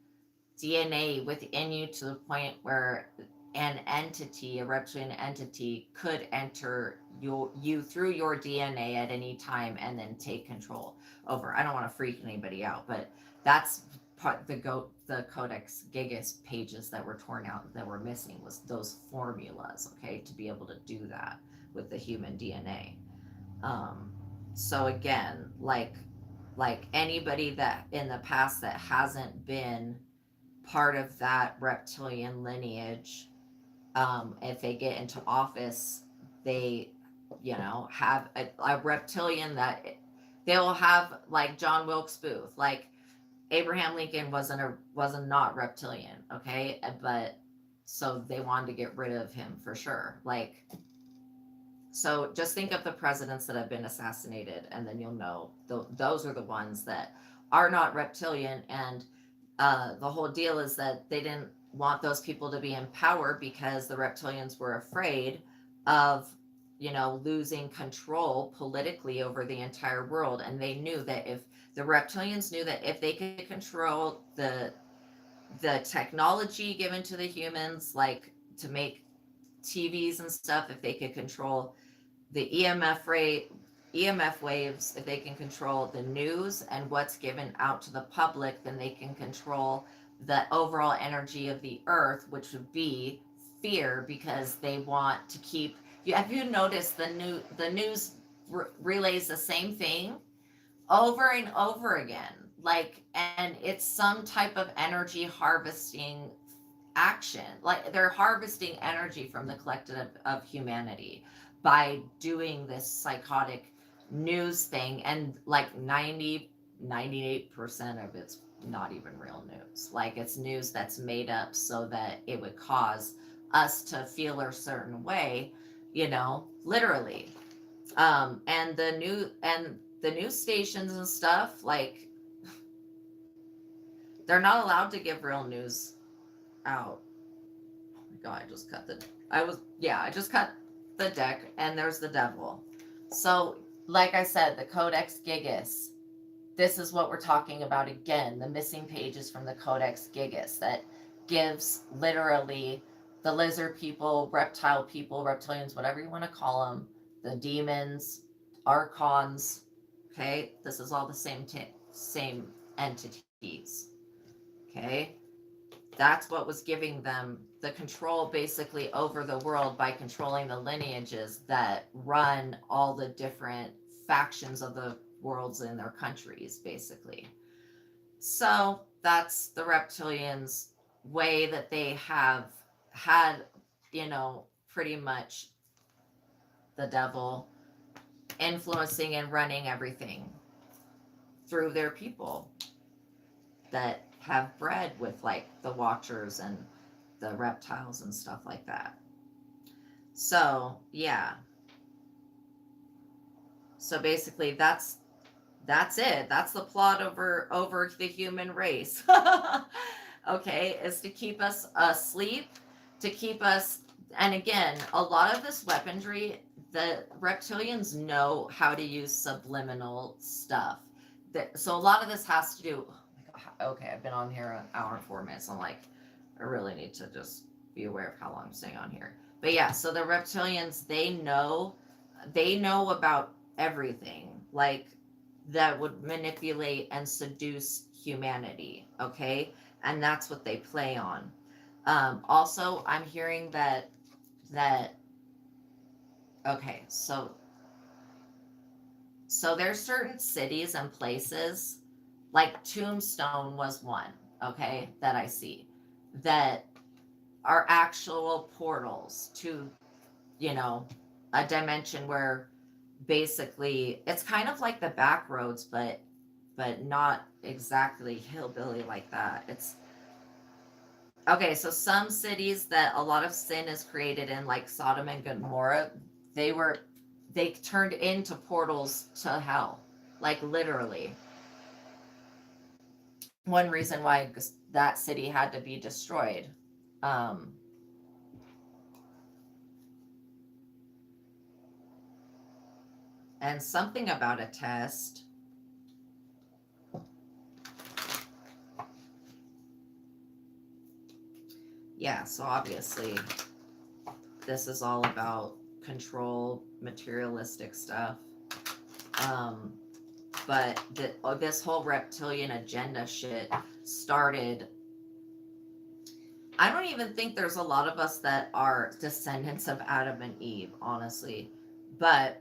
DNA within you to the point where an entity, a reptilian entity, could enter you through your DNA at any time and then take control over. I don't want to freak anybody out, but that's part the Codex Gigas pages that were torn out that were missing was those formulas, okay, to be able to do that with the human DNA. Um, so again, like anybody that in the past that hasn't been part of that reptilian lineage, if they get into office, they, have a reptilian that they'll have like John Wilkes Booth, like Abraham Lincoln wasn't not reptilian, okay, but so they wanted to get rid of him for sure, like so just think of the presidents that have been assassinated, and then you'll know those are the ones that are not reptilian. And the whole deal is that they didn't want those people to be in power because the reptilians were afraid of, losing control politically over the entire world. And they knew that if the reptilians knew that if they could control the technology given to the humans, like to make TVs and stuff, if they could control the EMF waves, if they can control the news and what's given out to the public, then they can control the overall energy of the earth, which would be fear, because they want to keep you. Have you noticed the news relays the same thing over and over again, like, and it's some type of energy harvesting action, like they're harvesting energy from the collective of humanity by doing this psychotic news thing. And like 98% of it's not even real news, like it's news that's made up so that it would cause us to feel a certain way, literally. And the news stations and stuff, like they're not allowed to give real news out. Oh my god, I just cut the deck, and there's the devil. So, like I said, the Codex Gigas, this is what we're talking about again, the missing pages from the Codex Gigas that gives literally the lizard people, reptilians, whatever you want to call them, the demons, archons, okay? This is all the same entities, okay? That's what was giving them the control basically over the world by controlling the lineages that run all the different factions of the worlds in their countries, basically. So that's the reptilians' way that they have had, pretty much the devil influencing and running everything through their people that have bred with like the watchers and the reptiles and stuff like that. So yeah. So basically that's it. That's the plot over the human race. Okay, is to keep us asleep, to keep us, and again, a lot of this weaponry, the reptilians know how to use subliminal stuff. So a lot of this has to do, oh my god, okay, I've been on here an hour and 4 minutes. I'm like, I really need to just be aware of how long I'm staying on here. But yeah, so the reptilians, they know about everything, like that would manipulate and seduce humanity, okay? And that's what they play on. Also, I'm hearing that okay, so So there's certain cities and places, like Tombstone was one, okay, that I see, that are actual portals to, you know, a dimension where basically it's kind of like the back roads, but not exactly hillbilly like that. It's okay, so some cities that a lot of sin is created in, like Sodom and Gomorrah, they were they turned into portals to hell, like literally. One reason why that city had to be destroyed. Um, and something about a test. Yeah, so obviously this is all about control, materialistic stuff. Um, but this whole reptilian agenda shit started. I don't even think there's a lot of us that are descendants of Adam and Eve, honestly. But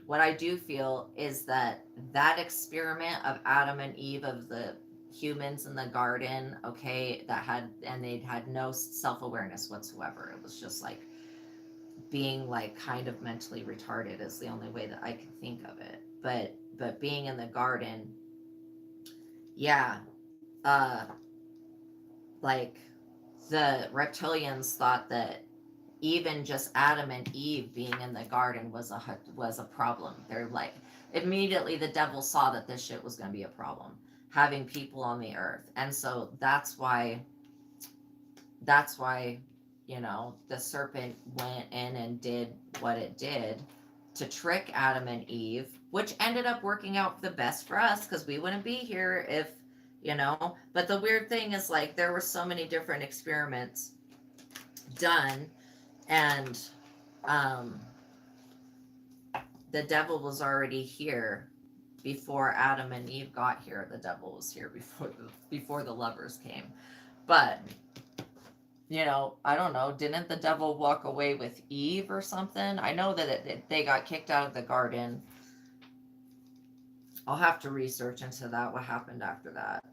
what I do feel is that that experiment of Adam and Eve, of the humans in the garden, okay, that had, and they'd had no self-awareness whatsoever. It was just like being like kind of mentally retarded is the only way that I can think of it. But being in the garden, yeah, uh like the reptilians thought that even just Adam and Eve being in the garden was a problem. They're like, immediately the devil saw that this shit was going to be a problem, having people on the earth. And so that's why the serpent went in and did what it did to trick Adam and Eve, which ended up working out the best for us because we wouldn't be here if, but the weird thing is, like, there were so many different experiments done, and um the devil was already here before Adam and Eve got here. The devil was here before the lovers came. But I don't know. Didn't the devil walk away with Eve or something? I know that they got kicked out of the garden. I'll have to research into that, what happened after that.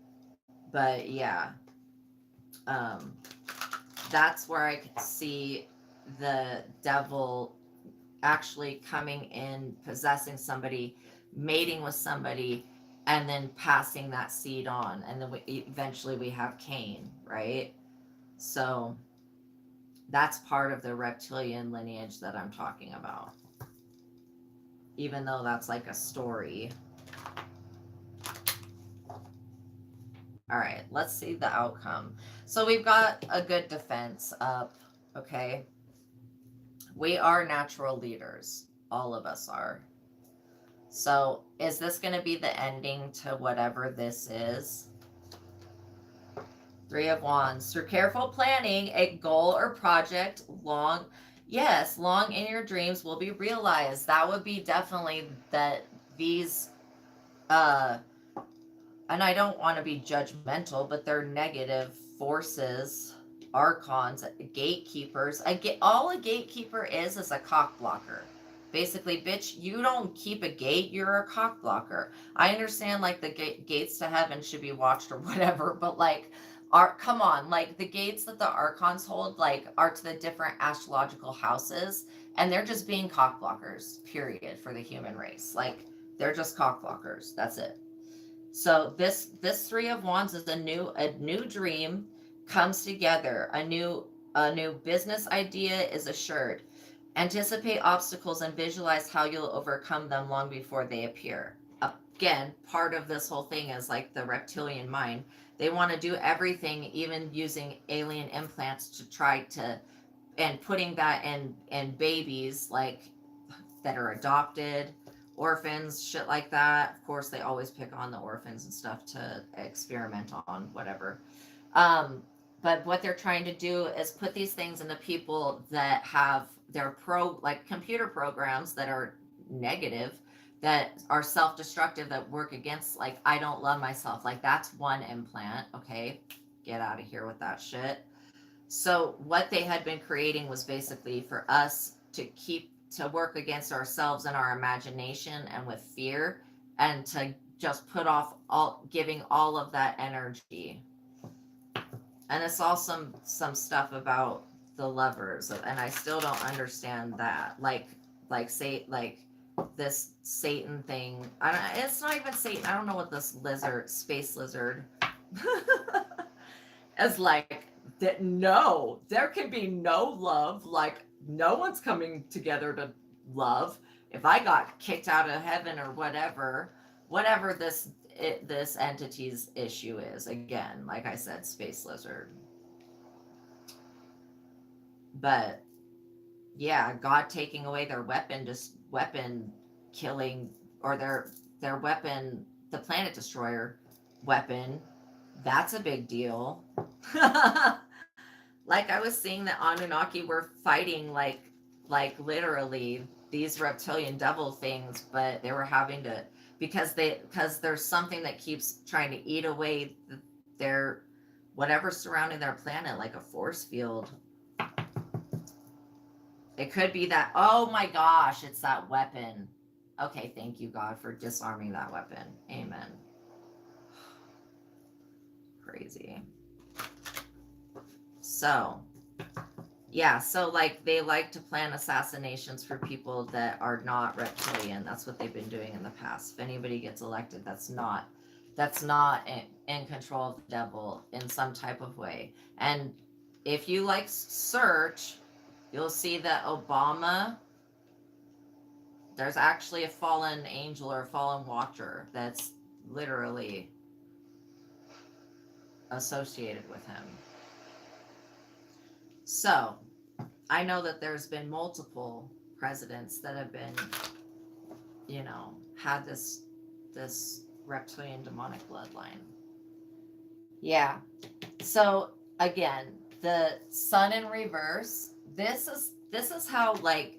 But yeah, um, that's where I could see the devil actually coming in, possessing somebody, mating with somebody, and then passing that seed on. And then eventually we have Cain, right? So that's part of the reptilian lineage that I'm talking about. Even though that's like a story. All right, let's see the outcome. So we've got a good defense up, okay? We are natural leaders. All of us are. So is this going to be the ending to whatever this is? Three of Wands. Through careful planning, a goal or project long in your dreams will be realized. That would be definitely that these and I don't want to be judgmental, but they're negative forces, archons, gatekeepers. All a gatekeeper is a cock blocker. Basically, bitch, you don't keep a gate, you're a cock blocker. I understand, like, the gates to heaven should be watched or whatever, but like, come on, like, the gates that the archons hold, like, are to the different astrological houses, and they're just being cock blockers, period, for the human race. Like, they're just cock blockers. That's it. So this Three of Wands is a new dream comes together. A new business idea is assured. Anticipate obstacles and visualize how you'll overcome them long before they appear. Again, part of this whole thing is like the reptilian mind. They want to do everything, even using alien implants to try to, and putting that in babies, like, that are adopted, orphans, shit like that. Of course, they always pick on the orphans and stuff to experiment on, whatever. But what they're trying to do is put these things into people that have their like computer programs that are negative, that are self-destructive, that work against, like, I don't love myself. Like, that's one implant. Okay, get out of here with that shit. So what they had been creating was basically for us work against ourselves and our imagination and with fear, and to just put off giving all of that energy. And it's all some stuff about the lovers, and I still don't understand that. Like this Satan thing. I don't. It's not even Satan. I don't know what this lizard, space lizard, is like. That no, there can be no love. Like no one's coming together to love. If I got kicked out of heaven or whatever this entity's issue is, again, like I said, space lizard. But yeah, God taking away their weapon, just weapon killing, or their weapon, the planet destroyer weapon, that's a big deal. Like I was seeing that Anunnaki were fighting like literally these reptilian devil things, but they were having to, because there's something that keeps trying to eat away their whatever's surrounding their planet, like a force field. It could be that, oh my gosh, it's that weapon. Okay, thank you, God, for disarming that weapon. Amen. Crazy. So, yeah, so like they like to plan assassinations for people that are not reptilian. That's what they've been doing in the past. If anybody gets elected, that's not in control of the devil in some type of way. And if you like search, you'll see that Obama, there's actually a fallen angel or a fallen watcher that's literally associated with him. So, I know that there's been multiple presidents that have been, had this reptilian demonic bloodline. Yeah. So again, the sun in reverse, this is how, like,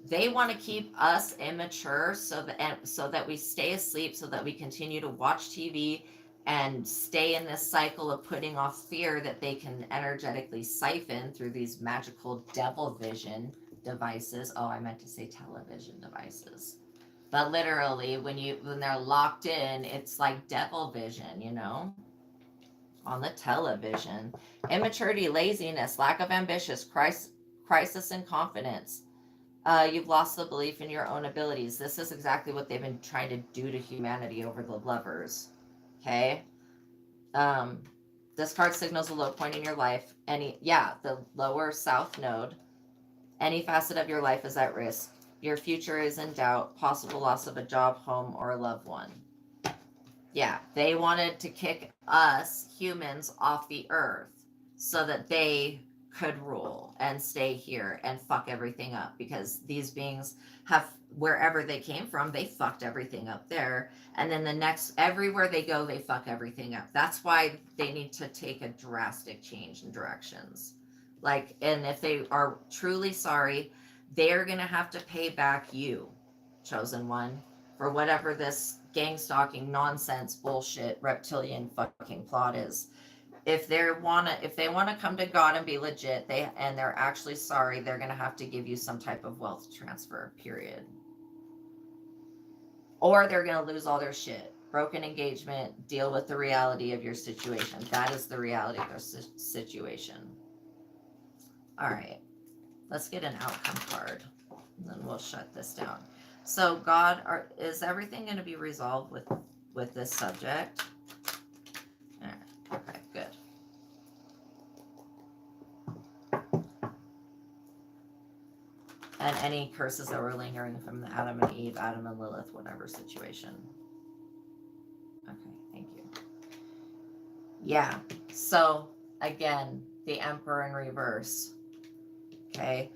they want to keep us immature so that we stay asleep, so that we continue to watch TV and stay in this cycle of putting off fear that they can energetically siphon through these magical devil vision devices. Oh, I meant to say television devices. But literally, when they're locked in, it's like devil vision, on the television. Immaturity, laziness, lack of ambition, crisis in confidence. You've lost the belief in your own abilities. This is exactly what they've been trying to do to humanity over the lovers. Okay. This card signals a low point in your life. The lower south node. Any facet of your life is at risk. Your future is in doubt. Possible loss of a job, home, or a loved one. Yeah, they wanted to kick us humans off the earth so that they could rule and stay here and fuck everything up, because these beings have, wherever they came from, they fucked everything up there, and then everywhere they go, they fuck everything up. That's why they need to take a drastic change in directions. And if they are truly sorry, they're gonna have to pay back you, chosen one, for whatever this gang stalking nonsense bullshit reptilian fucking plot is. If they wanna come to God and be legit, they're actually sorry, they're gonna have to give you some type of wealth transfer, period. Or they're gonna lose all their shit. Broken engagement, deal with the reality of your situation. That is the reality of their situation. All right, let's get an outcome card, and then we'll shut this down. So God, is everything going to be resolved with this subject? All right. Okay, good. And any curses that were lingering from the Adam and Eve, Adam and Lilith, whatever situation. Okay, thank you. Yeah, so again, the Emperor in reverse. Okay.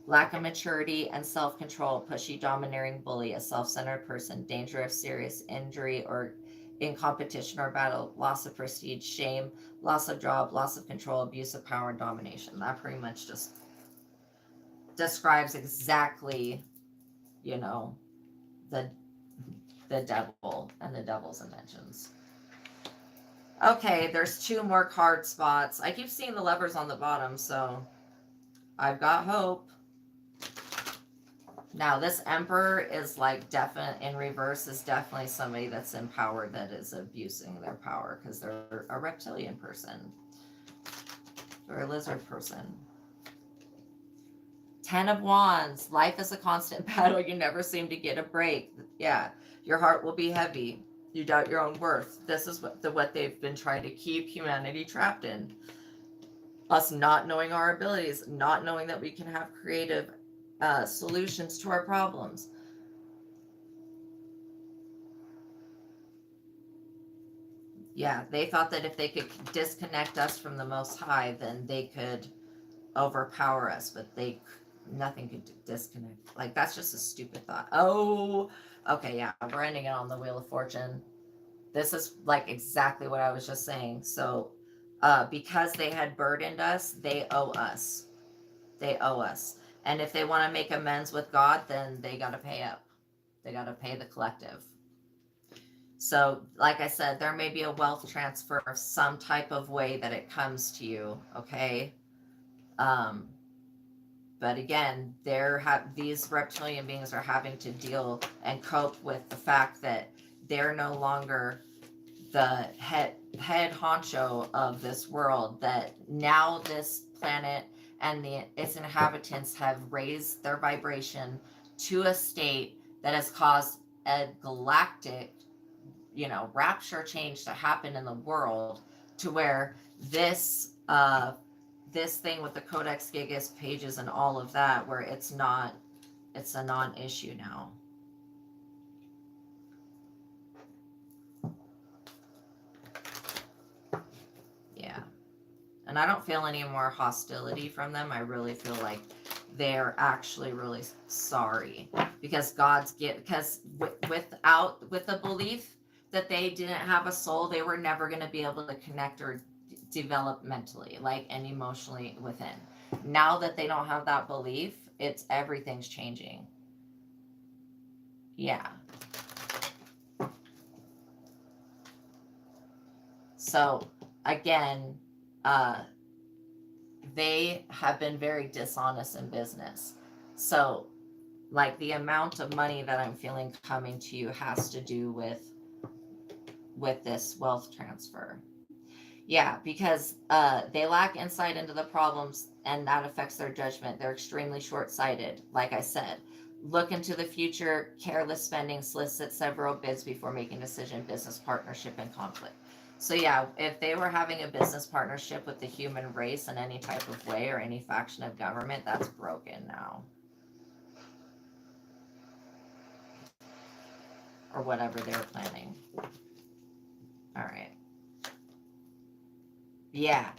Lack of maturity and self-control, pushy, domineering bully, a self-centered person, danger of serious injury or in competition or battle, loss of prestige, shame, loss of job, loss of control, abuse of power, and domination. That pretty much just describes exactly, the devil and the devil's intentions. Okay, there's 2 more card spots. I keep seeing the lovers on the bottom, so I've got hope. Now, this emperor is like definite in reverse is definitely somebody that's empowered that is abusing their power because they're a reptilian person or a lizard person. 10 of Wands. Life is a constant battle. You never seem to get a break. Yeah, your heart will be heavy. You doubt your own worth. This is what they've been trying to keep humanity trapped in. Us not knowing our abilities, not knowing that we can have creative solutions to our problems. Yeah, they thought that if they could disconnect us from the Most High, then they could overpower us, but nothing could disconnect. Like, that's just a stupid thought. Oh, okay, yeah, we're ending it on the Wheel of Fortune. This is like exactly what I was just saying. So, because they had burdened us, they owe us. They owe us. And if they want to make amends with God, then they got to pay up. They got to pay the collective. So, like I said, there may be a wealth transfer of some type of way that it comes to you, okay? Um, but again, these reptilian beings are having to deal and cope with the fact that they're no longer the head honcho of this world, that now this planet and its inhabitants have raised their vibration to a state that has caused a galactic, rapture change to happen in the world, to where this thing with the Codex Gigas pages and all of that, where it's a non-issue now. Yeah. And I don't feel any more hostility from them. I really feel like they're actually really sorry, because with the belief that they didn't have a soul, they were never going to be able to connect or develop mentally, like, and emotionally within. Now that they don't have that belief, everything's changing. Yeah. So again, they have been very dishonest in business. So, like, the amount of money that I'm feeling coming to you has to do with this wealth transfer. Yeah, because they lack insight into the problems, and that affects their judgment. They're extremely short-sighted. Like I said, look into the future. Careless spending, solicit several bids before making a decision. Business partnership and conflict. So yeah, if they were having a business partnership with the human race in any type of way, or any faction of government, that's broken now. Or whatever they were planning. All right. Yeah.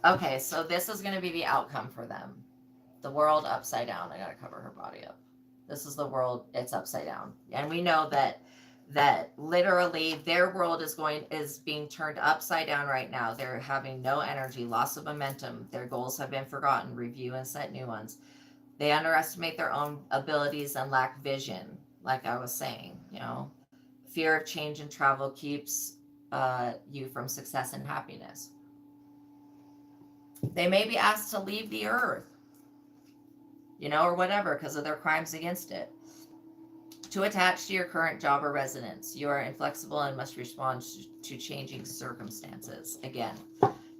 Okay, so this is going to be the outcome for them. The world upside down. I gotta cover her body up. This is the world. It's upside down, and we know that literally their world is being turned upside down right now. They're having no energy, loss of momentum. Their goals have been forgotten. Review and set new ones. They underestimate their own abilities and lack vision. Like I was saying, fear of change and travel keeps you from success and happiness. They may be asked to leave the earth, or whatever, because of their crimes against it. To attach to your current job or residence, you are inflexible and must respond to changing circumstances. Again,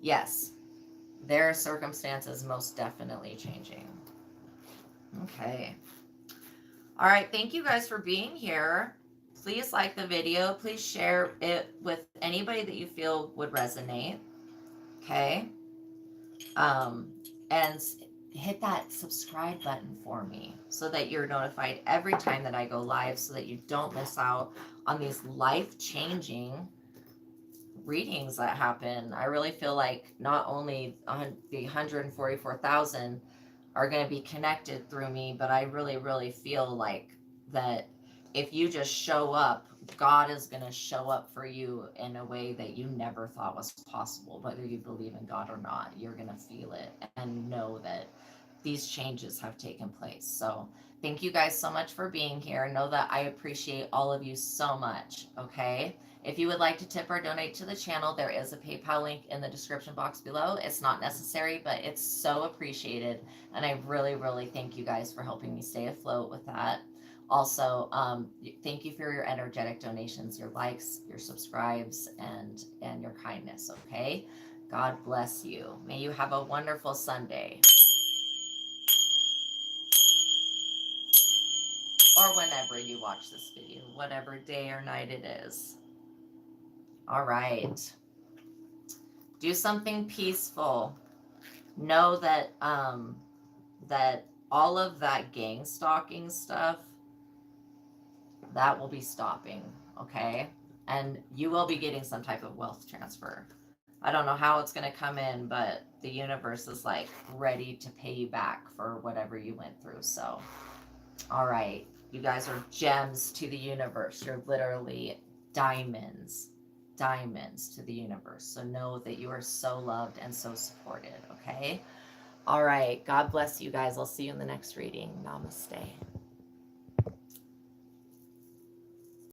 yes, their circumstances most definitely changing. Okay. All right. Thank you guys for being here. Please like the video. Please share it with anybody that you feel would resonate. Okay. And hit that subscribe button for me so that you're notified every time that I go live, so that you don't miss out on these life-changing readings that happen. I really feel like not only the 144,000 are going to be connected through me, but I really, really feel like that if you just show up, God is going to show up for you in a way that you never thought was possible. Whether you believe in God or not, you're going to feel it and know that these changes have taken place. So thank you guys so much for being here. Know that I appreciate all of you so much. Okay. If you would like to tip or donate to the channel, there is a PayPal link in the description box below. It's not necessary, but it's so appreciated. And I really, really thank you guys for helping me stay afloat with that. Also, thank you for your energetic donations, your likes, your subscribes, and your kindness, okay? God bless you. May you have a wonderful Sunday. Or whenever you watch this video, whatever day or night it is. All right. Do something peaceful. Know that that all of that gang stalking stuff, that will be stopping, okay? And you will be getting some type of wealth transfer. I don't know how it's going to come in, but the universe is like ready to pay you back for whatever you went through. So, all right. You guys are gems to the universe. You're literally diamonds to the universe. So know that you are so loved and so supported, okay? All right. God bless you guys. I'll see you in the next reading. Namaste.